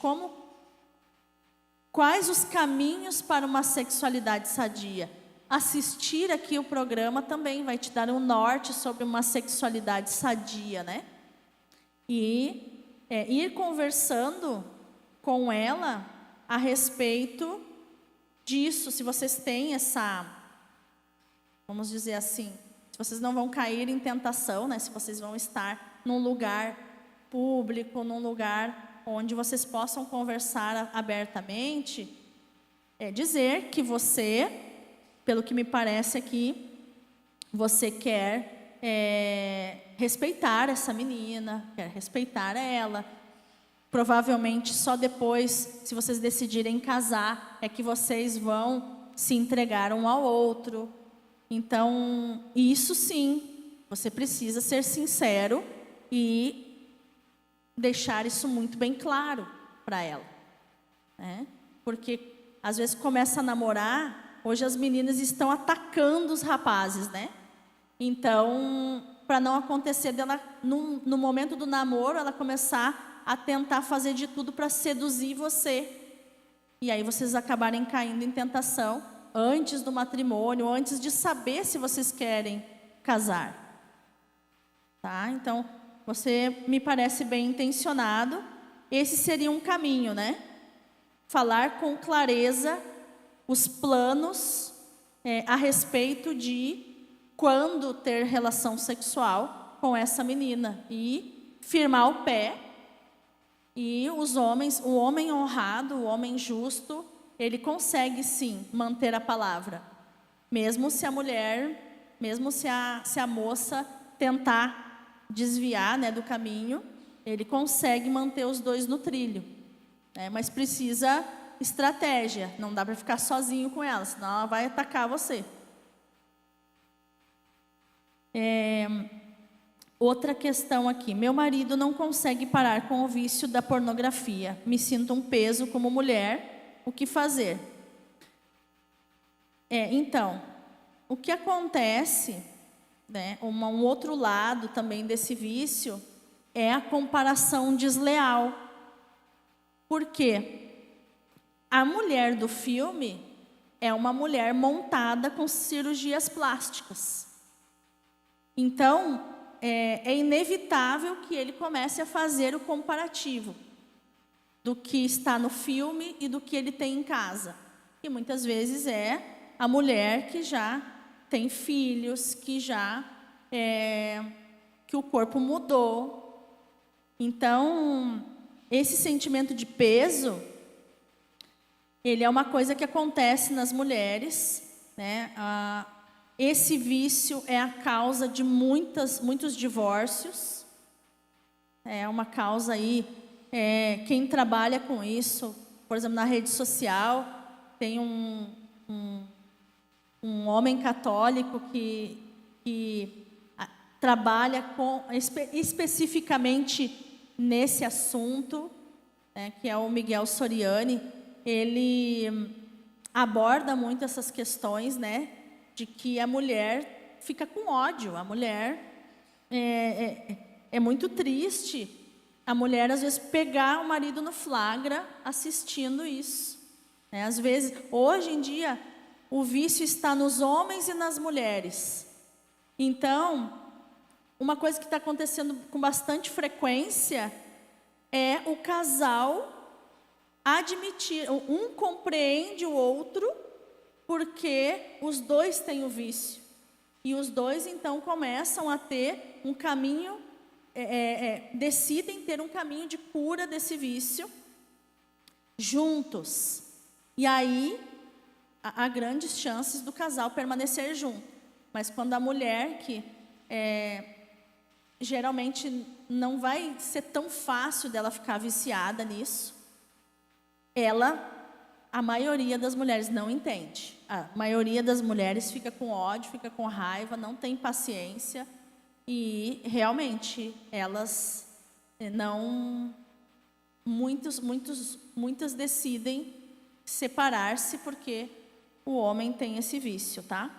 quais os caminhos para uma sexualidade sadia. Assistir aqui o programa também vai te dar um norte sobre uma sexualidade sadia, né? E ir conversando com ela a respeito disso, se vocês têm vamos dizer assim, se vocês não vão cair em tentação, né? Se vocês vão estar num lugar público, num lugar onde vocês possam conversar abertamente, dizer que você, pelo que me parece aqui, você quer respeitar essa menina, quer respeitar ela. Provavelmente só depois, se vocês decidirem casar, é que vocês vão se entregar um ao outro. Então, isso sim, você precisa ser sincero e deixar isso muito bem claro para ela, né? Porque às vezes começa a namorar, hoje as meninas estão atacando os rapazes, né? Então, para não acontecer dela, no momento do namoro, ela começar a tentar fazer de tudo para seduzir você. E aí vocês acabarem caindo em tentação antes do matrimônio, antes de saber se vocês querem casar. Tá? Então, você me parece bem intencionado. Esse seria um caminho, né? Falar com clareza os planos a respeito de quando ter relação sexual com essa menina. E firmar o pé. E os homens, o homem honrado, o homem justo, ele consegue sim manter a palavra. Mesmo se a mulher, mesmo se a moça tentar desviar, né, do caminho, ele consegue manter os dois no trilho. Né? Mas precisa estratégia, não dá para ficar sozinho com ela, senão ela vai atacar você. Outra questão aqui. Meu marido não consegue parar com o vício da pornografia. Me sinto um peso como mulher. O que fazer? Então, o que acontece, né, um outro lado também desse vício, é a comparação desleal. Por quê? A mulher do filme é uma mulher montada com cirurgias plásticas. Então, é inevitável que ele comece a fazer o comparativo do que está no filme e do que ele tem em casa. E muitas vezes é a mulher que já tem filhos, que o corpo mudou. Então, esse sentimento de peso, ele é uma coisa que acontece nas mulheres, né? Esse vício é a causa de muitos divórcios. É uma causa aí, quem trabalha com isso, por exemplo, na rede social, tem um homem católico que trabalha especificamente nesse assunto, né, que é o Miguel Soriani. Ele aborda muito essas questões, né, de que a mulher fica com ódio. A mulher é muito triste a mulher às vezes pegar o marido no flagra assistindo isso. Às vezes, hoje em dia, o vício está nos homens e nas mulheres. Então, uma coisa que está acontecendo com bastante frequência é o casal admitir, um compreende o outro porque os dois têm o vício. E os dois, então, começam a ter um caminho, decidem ter um caminho de cura desse vício juntos. E aí, há grandes chances do casal permanecer junto. Mas quando a mulher, que geralmente não vai ser tão fácil dela ficar viciada nisso, a maioria das mulheres não entende. A maioria das mulheres fica com ódio, fica com raiva, não tem paciência. E realmente elas muitas decidem separar-se porque o homem tem esse vício, tá?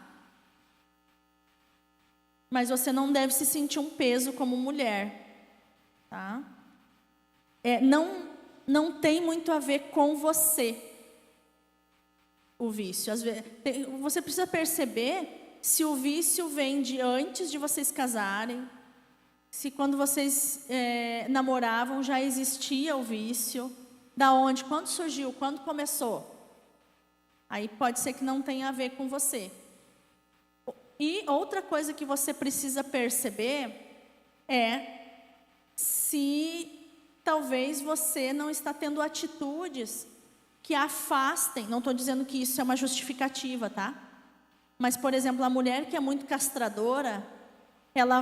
Mas você não deve se sentir um peso como mulher, tá? Não tem muito a ver com você, o vício. Às vezes, você precisa perceber se o vício vem de antes de vocês casarem, se quando vocês namoravam já existia o vício, da onde, quando surgiu, quando começou. Aí pode ser que não tenha a ver com você. E outra coisa que você precisa perceber é se talvez você não está tendo atitudes que afastem. Não estou dizendo que isso é uma justificativa, tá? Mas, por exemplo, a mulher que é muito castradora, ela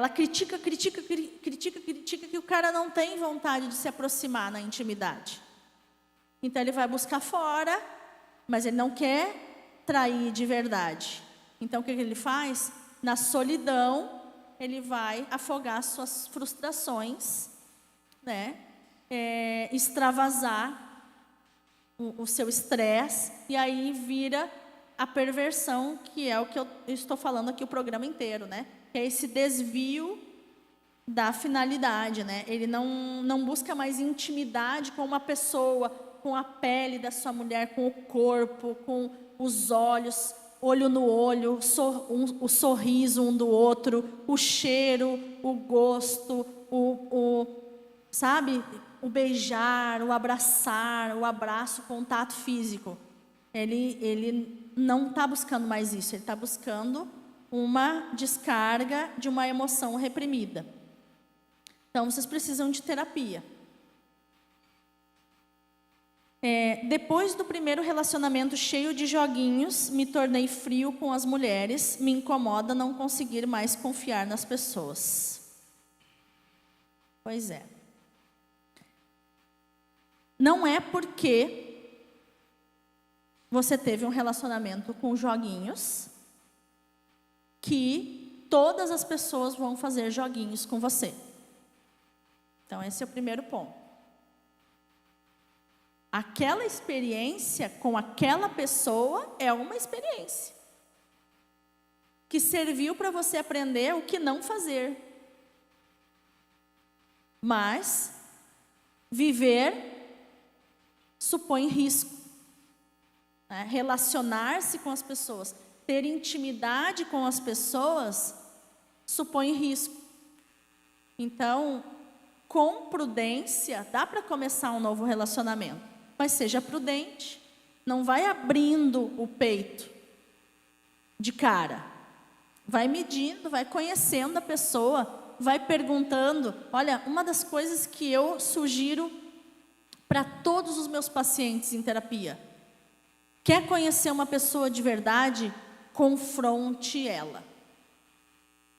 critica que o cara não tem vontade de se aproximar na intimidade. Então ele vai buscar fora, mas ele não quer trair de verdade. Então o que ele faz? Na solidão, ele vai afogar suas frustrações, né? Extravasar o seu estresse, e aí vira a perversão, que é o que eu estou falando aqui o programa inteiro, né? Que é esse desvio da finalidade, né? Ele não busca mais intimidade com uma pessoa, com a pele da sua mulher, com o corpo, com os olhos, olho no olho, o sorriso um do outro, o cheiro, o gosto, sabe? O beijar, o abraçar, o abraço, o contato físico. Ele não está buscando mais isso, ele está buscando uma descarga de uma emoção reprimida. Então, vocês precisam de terapia. Depois do primeiro relacionamento cheio de joguinhos, me tornei frio com as mulheres, me incomoda não conseguir mais confiar nas pessoas. Pois é. Não é porque você teve um relacionamento com joguinhos que todas as pessoas vão fazer joguinhos com você. Então, esse é o primeiro ponto. Aquela experiência com aquela pessoa é uma experiência que serviu para você aprender o que não fazer. Mas viver supõe risco. Relacionar-se com as pessoas, ter intimidade com as pessoas, supõe risco. Então, com prudência, dá para começar um novo relacionamento. Mas seja prudente. Não vai abrindo o peito de cara. Vai medindo, vai conhecendo a pessoa, vai perguntando. Olha, uma das coisas que eu sugiro para todos os meus pacientes em terapia: quer conhecer uma pessoa de verdade? Confronte ela.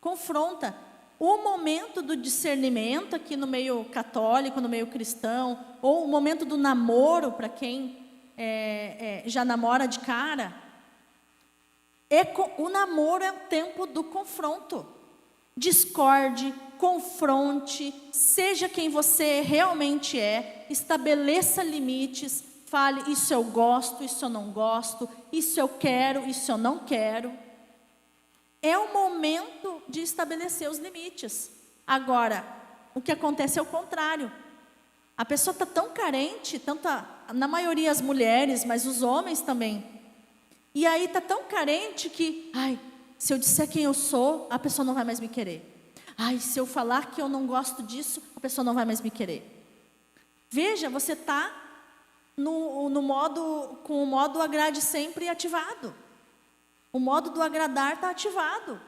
Confronta. O momento do discernimento aqui no meio católico, no meio cristão, ou o momento do namoro, para quem já namora de cara, o namoro é o tempo do confronto. Discorde, confronte, seja quem você realmente é, estabeleça limites, fale: isso eu gosto, isso eu não gosto, isso eu quero, isso eu não quero. É o momento de estabelecer os limites. Agora, o que acontece é o contrário. A pessoa está tão carente, na maioria as mulheres, mas os homens também. E aí está tão carente que, se eu disser quem eu sou, a pessoa não vai mais me querer. Se eu falar que eu não gosto disso, a pessoa não vai mais me querer. Veja, você está com o modo agrade sempre ativado. O modo do agradar está ativado.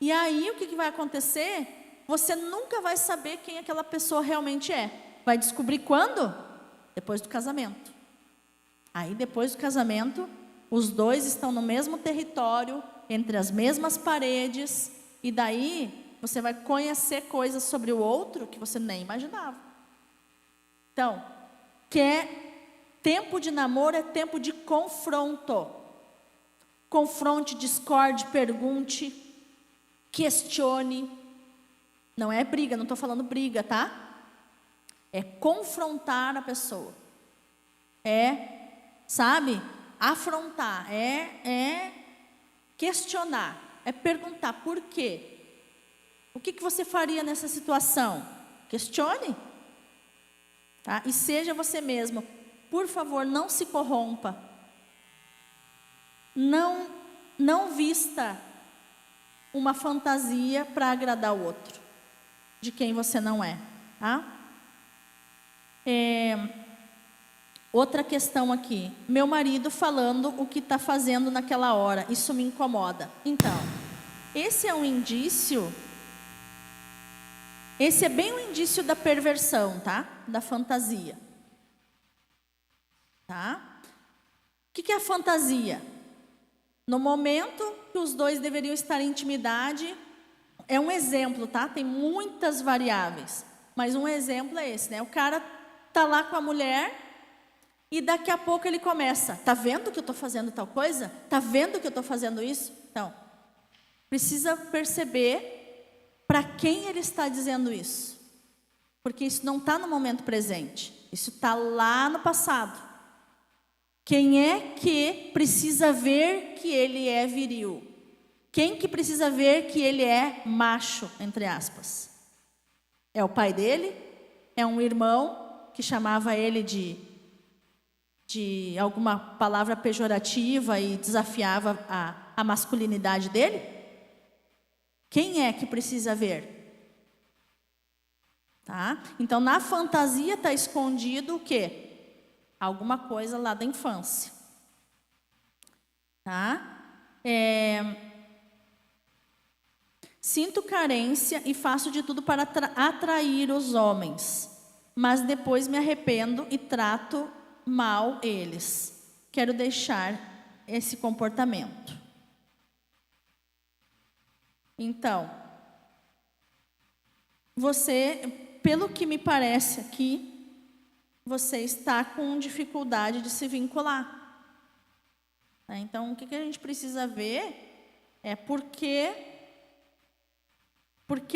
E aí o que vai acontecer? Você nunca vai saber quem aquela pessoa realmente é. Vai descobrir quando? Depois do casamento. Aí depois do casamento, os dois estão no mesmo território, entre as mesmas paredes, e daí você vai conhecer coisas sobre o outro que você nem imaginava. Então, tempo de namoro é tempo de confronto. Confronte, discorde, pergunte, questione. Não é briga, não estou falando briga, tá? É confrontar a pessoa. Sabe? Afrontar, questionar, é perguntar por quê. O que você faria nessa situação? Questione. Tá? E seja você mesmo. Por favor, não se corrompa. Não vista uma fantasia para agradar o outro, de quem você não é. Tá? Outra questão aqui. Meu marido falando o que está fazendo naquela hora. Isso me incomoda. Então, esse é um indício. Esse é bem um indício da perversão, tá? Da fantasia. Tá? O que é a fantasia? No momento que os dois deveriam estar em intimidade, é um exemplo, tá? Tem muitas variáveis, mas um exemplo é esse, né? O cara tá lá com a mulher e daqui a pouco ele começa, tá vendo que eu estou fazendo tal coisa? Tá vendo que eu estou fazendo isso? Então, precisa perceber para quem ele está dizendo isso, porque isso não está no momento presente, isso está lá no passado. Quem é que precisa ver que ele é viril? Quem que precisa ver que ele é macho, entre aspas? É o pai dele? É um irmão que chamava ele de alguma palavra pejorativa e desafiava a masculinidade dele? Quem é que precisa ver? Tá? Então, na fantasia está escondido o quê? Alguma coisa lá da infância. Tá? Sinto carência e faço de tudo para atrair os homens, mas depois me arrependo e trato mal eles. Quero deixar esse comportamento. Então, você, pelo que me parece aqui, você está com dificuldade de se vincular. Então, o que a gente precisa ver é por que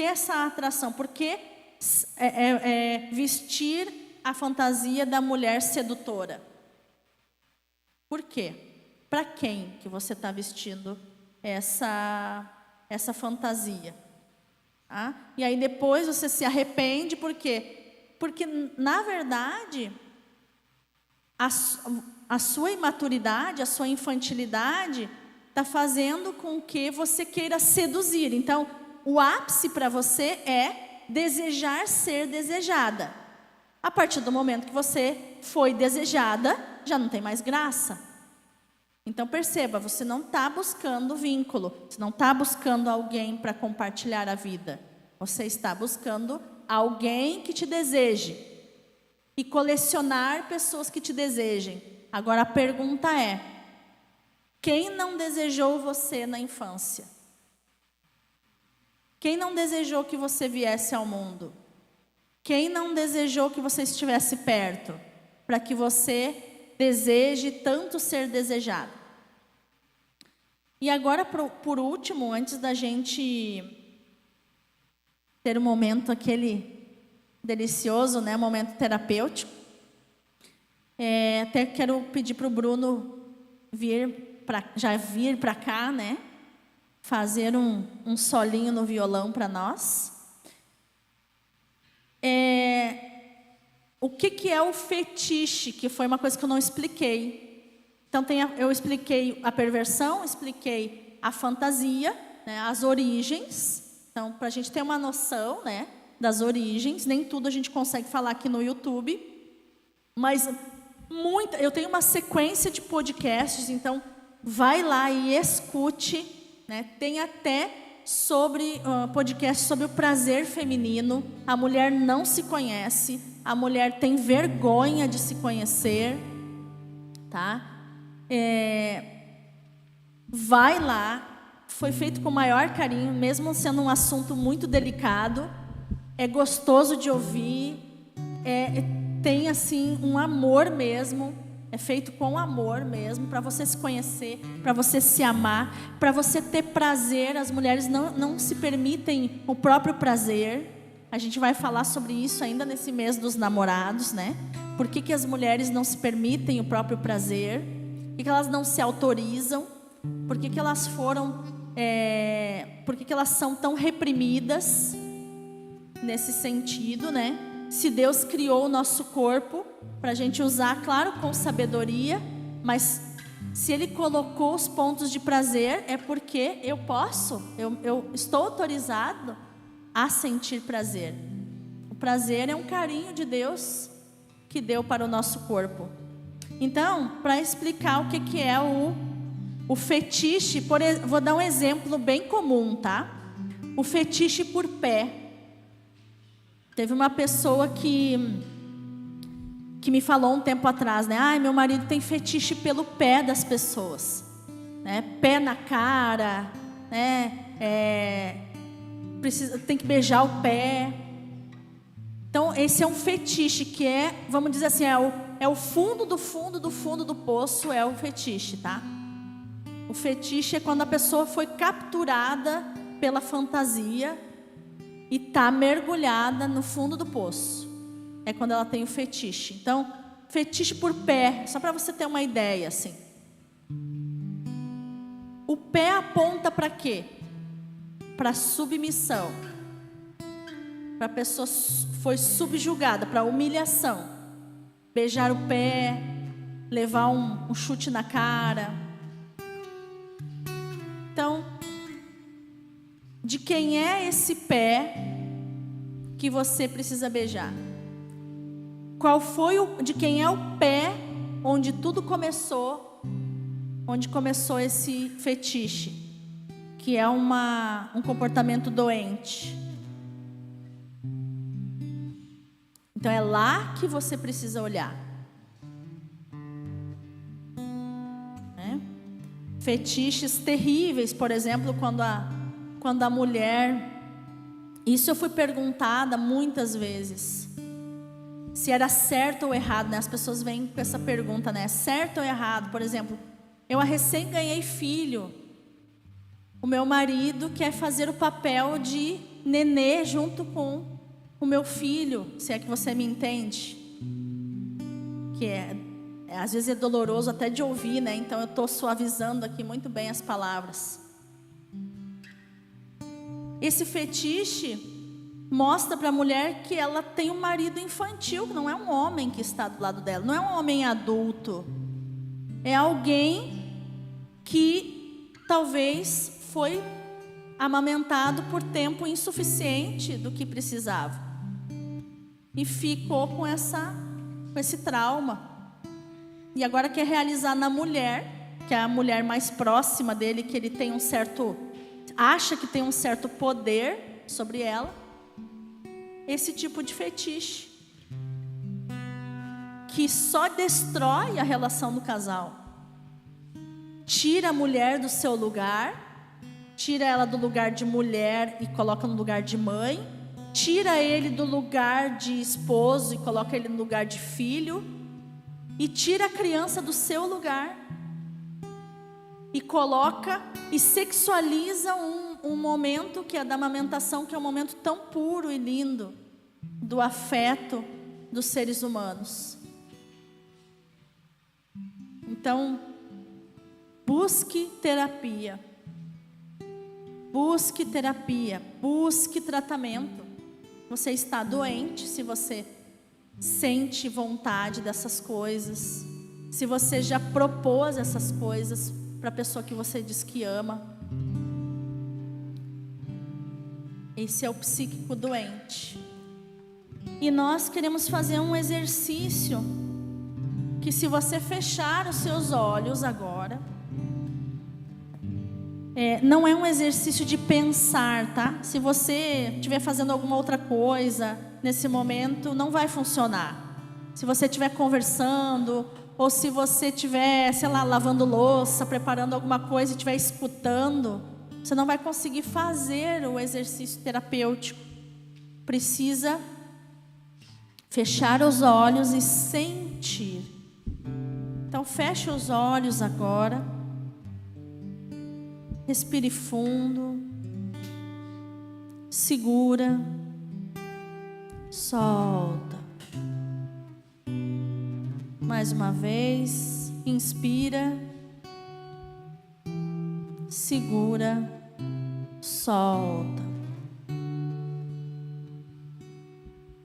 essa atração, por que vestir a fantasia da mulher sedutora? Por quê? Para quem que você está vestindo essa fantasia? Tá? E aí depois você se arrepende, por quê? Porque, na verdade, a sua imaturidade, a sua infantilidade está fazendo com que você queira seduzir. Então, o ápice para você é desejar ser desejada. A partir do momento que você foi desejada, já não tem mais graça. Então, perceba, você não está buscando vínculo, você não está buscando alguém para compartilhar a vida. Você está buscando alguém que te deseje e colecionar pessoas que te desejem. Agora a pergunta é: quem não desejou você na infância? Quem não desejou que você viesse ao mundo? Quem não desejou que você estivesse perto, para que você deseje tanto ser desejado? E agora, por último, antes da gente ter um momento aquele delicioso, né, momento terapêutico, até quero pedir para o Bruno vir para cá, né, fazer um solinho no violão para nós. O que é o fetiche, que foi uma coisa que eu não expliquei. Então, eu expliquei a perversão, expliquei a fantasia, né, as origens. Então, para a gente ter uma noção, né, das origens, nem tudo a gente consegue falar aqui no YouTube, mas eu tenho uma sequência de podcasts, então vai lá e escute, né? Tem até sobre podcast sobre o prazer feminino. A mulher não se conhece, a mulher tem vergonha de se conhecer, tá? Vai lá, foi feito com o maior carinho, mesmo sendo um assunto muito delicado. É gostoso de ouvir, tem assim um amor mesmo, é feito com amor mesmo, para você se conhecer, para você se amar, para você ter prazer. As mulheres não se permitem o próprio prazer. A gente vai falar sobre isso ainda nesse mês dos namorados, né? Por que as mulheres não se permitem o próprio prazer? Por que elas não se autorizam? Por que elas foram, por que elas são tão reprimidas nesse sentido, né? Se Deus criou o nosso corpo para a gente usar, claro, com sabedoria, mas se Ele colocou os pontos de prazer, é porque eu posso, eu estou autorizado a sentir prazer. O prazer é um carinho de Deus que deu para o nosso corpo. Então, para explicar o que é o fetiche, vou dar um exemplo bem comum, tá? O fetiche por pé. Teve uma pessoa que me falou um tempo atrás, né? Ai, meu marido tem fetiche pelo pé das pessoas, né? Pé na cara, né? Tem que beijar o pé. Então, esse é um fetiche que vamos dizer assim, é o fundo do fundo do fundo do poço, é o fetiche, tá? O fetiche é quando a pessoa foi capturada pela fantasia e está mergulhada no fundo do poço. É quando ela tem o fetiche. Então, fetiche por pé, só para você ter uma ideia, assim. O pé aponta para quê? Para submissão. Para a pessoa foi subjugada, para humilhação. Beijar o pé, levar um chute na cara. Então, de quem é esse pé que você precisa beijar? De quem é o pé onde tudo começou, onde começou esse fetiche, que é um comportamento doente. Então é lá que você precisa olhar. Fetiches terríveis, por exemplo, quando a mulher... Isso eu fui perguntada muitas vezes. Se era certo ou errado, né? As pessoas vêm com essa pergunta, né? Certo ou errado? Por exemplo, eu recém ganhei filho. O meu marido quer fazer o papel de nenê junto com o meu filho, se é que você me entende. Que às vezes é doloroso até de ouvir, né? Então eu estou suavizando aqui muito bem as palavras. Esse fetiche mostra para a mulher que ela tem um marido infantil, que não é um homem que está do lado dela, não é um homem adulto. É alguém que talvez foi amamentado por tempo insuficiente do que precisava. E ficou com esse trauma. E agora quer realizar na mulher, que é a mulher mais próxima dele, que ele tem acha que tem um certo poder sobre ela, esse tipo de fetiche, que só destrói a relação do casal. Tira a mulher do seu lugar, tira ela do lugar de mulher e coloca no lugar de mãe, tira ele do lugar de esposo e coloca ele no lugar de filho, e tira a criança do seu lugar e coloca e sexualiza um momento que é da amamentação, que é um momento tão puro e lindo do afeto dos seres humanos. Então, busque terapia, busque tratamento. Você está doente se você sente vontade dessas coisas, se você já propôs essas coisas para a pessoa que você diz que ama. Esse é o psíquico doente. E nós queremos fazer um exercício que, se você fechar os seus olhos agora, Não é um exercício de pensar, tá? Se você estiver fazendo alguma outra coisa nesse momento, não vai funcionar. Se você estiver conversando, ou se você estiver, sei lá, lavando louça, preparando alguma coisa e estiver escutando, você não vai conseguir fazer o exercício terapêutico. Precisa fechar os olhos e sentir. Então feche os olhos agora. Respire fundo. Segura. Solta. Mais uma vez. Inspira. Segura. Solta.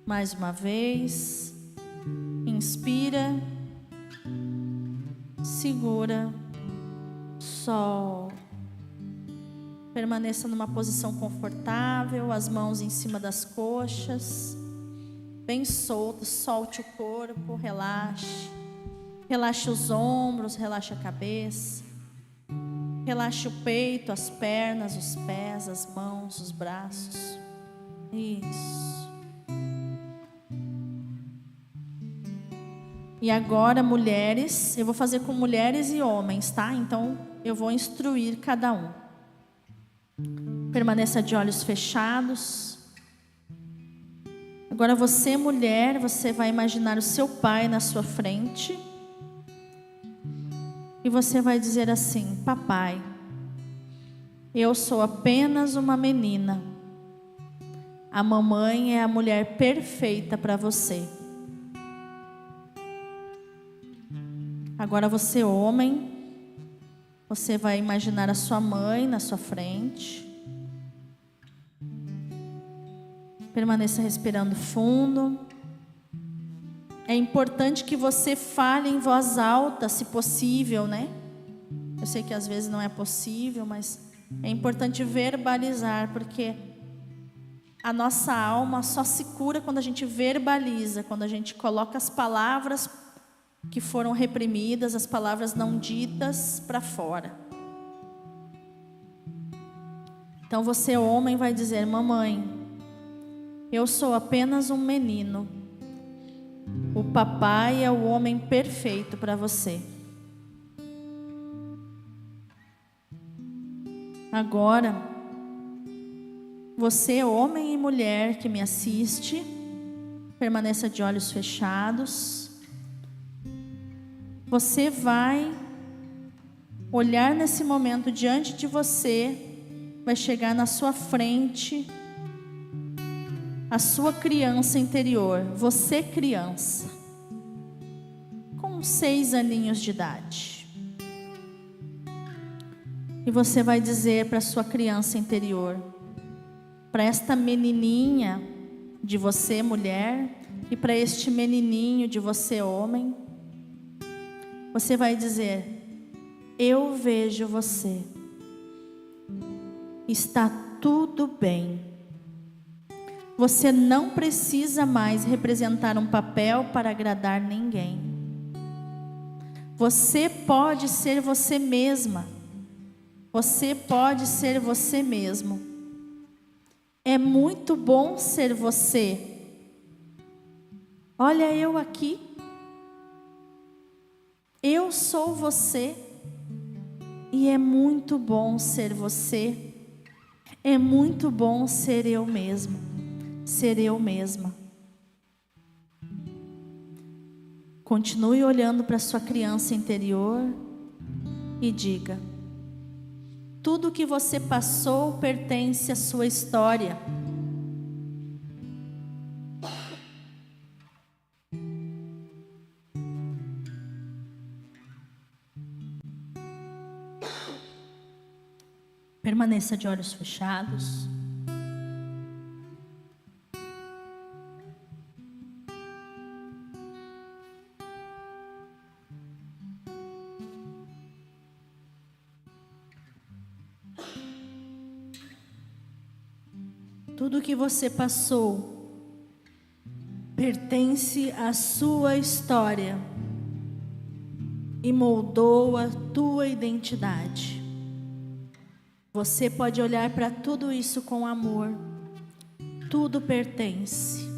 Mais uma vez. Inspira. Segura. Solta. Permaneça numa posição confortável, as mãos em cima das coxas, bem solto, solte o corpo, relaxe. Relaxe os ombros, relaxe a cabeça. Relaxe o peito, as pernas, os pés, as mãos, os braços. Isso. E agora, mulheres, eu vou fazer com mulheres e homens, tá? Então, eu vou instruir cada um. Permaneça de olhos fechados. Agora você, mulher, você vai imaginar o seu pai na sua frente. E você vai dizer assim: papai, eu sou apenas uma menina. A mamãe é a mulher perfeita para você. Agora você, homem, você vai imaginar a sua mãe na sua frente. Permaneça respirando fundo. É importante que você fale em voz alta, se possível, né? Eu sei que às vezes não é possível, mas é importante verbalizar, porque a nossa alma só se cura quando a gente verbaliza, quando a gente coloca as palavras que foram reprimidas, as palavras não ditas para fora. Então você, homem, vai dizer: mamãe, eu sou apenas um menino. O papai é o homem perfeito para você. Agora, você, homem e mulher que me assiste, permaneça de olhos fechados. Você vai olhar nesse momento diante de você, vai chegar na sua frente a sua criança interior, você criança, com 6 aninhos de idade. E você vai dizer para a sua criança interior, para esta menininha de você, mulher, e para este menininho de você, homem, você vai dizer: eu vejo você, está tudo bem. Você não precisa mais representar um papel para agradar ninguém. Você pode ser você mesma. Você pode ser você mesmo. É muito bom ser você. Olha eu aqui. Eu sou você. E é muito bom ser você. É muito bom ser eu mesmo. Ser eu mesma. Continue olhando para sua criança interior e diga: tudo que você passou pertence à sua história. Permaneça de olhos fechados. Tudo que você passou pertence à sua história e moldou a tua identidade. Você pode olhar para tudo isso com amor. Tudo pertence.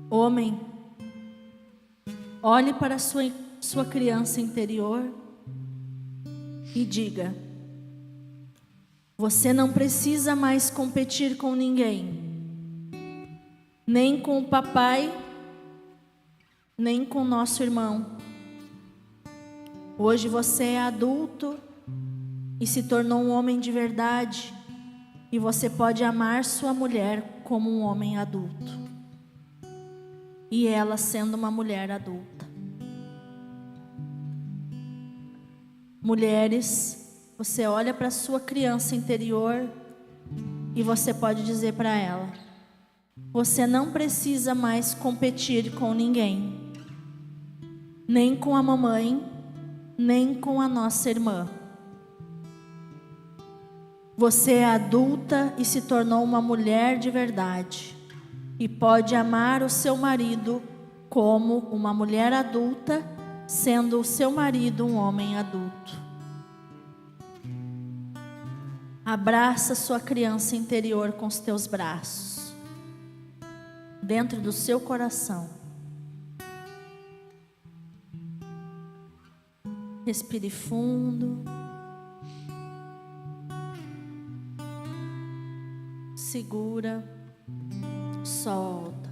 Homem, olhe para sua criança interior e diga: você não precisa mais competir com ninguém, nem com o papai, nem com nosso irmão. Hoje você é adulto e se tornou um homem de verdade, e você pode amar sua mulher como um homem adulto, e ela sendo uma mulher adulta. Mulheres, você olha para sua criança interior e você pode dizer para ela: você não precisa mais competir com ninguém, nem com a mamãe, nem com a nossa irmã. Você é adulta e se tornou uma mulher de verdade, e pode amar o seu marido como uma mulher adulta, sendo o seu marido um homem adulto. Abraça sua criança interior com os teus braços, dentro do seu coração. Respire fundo. Segura. Solta.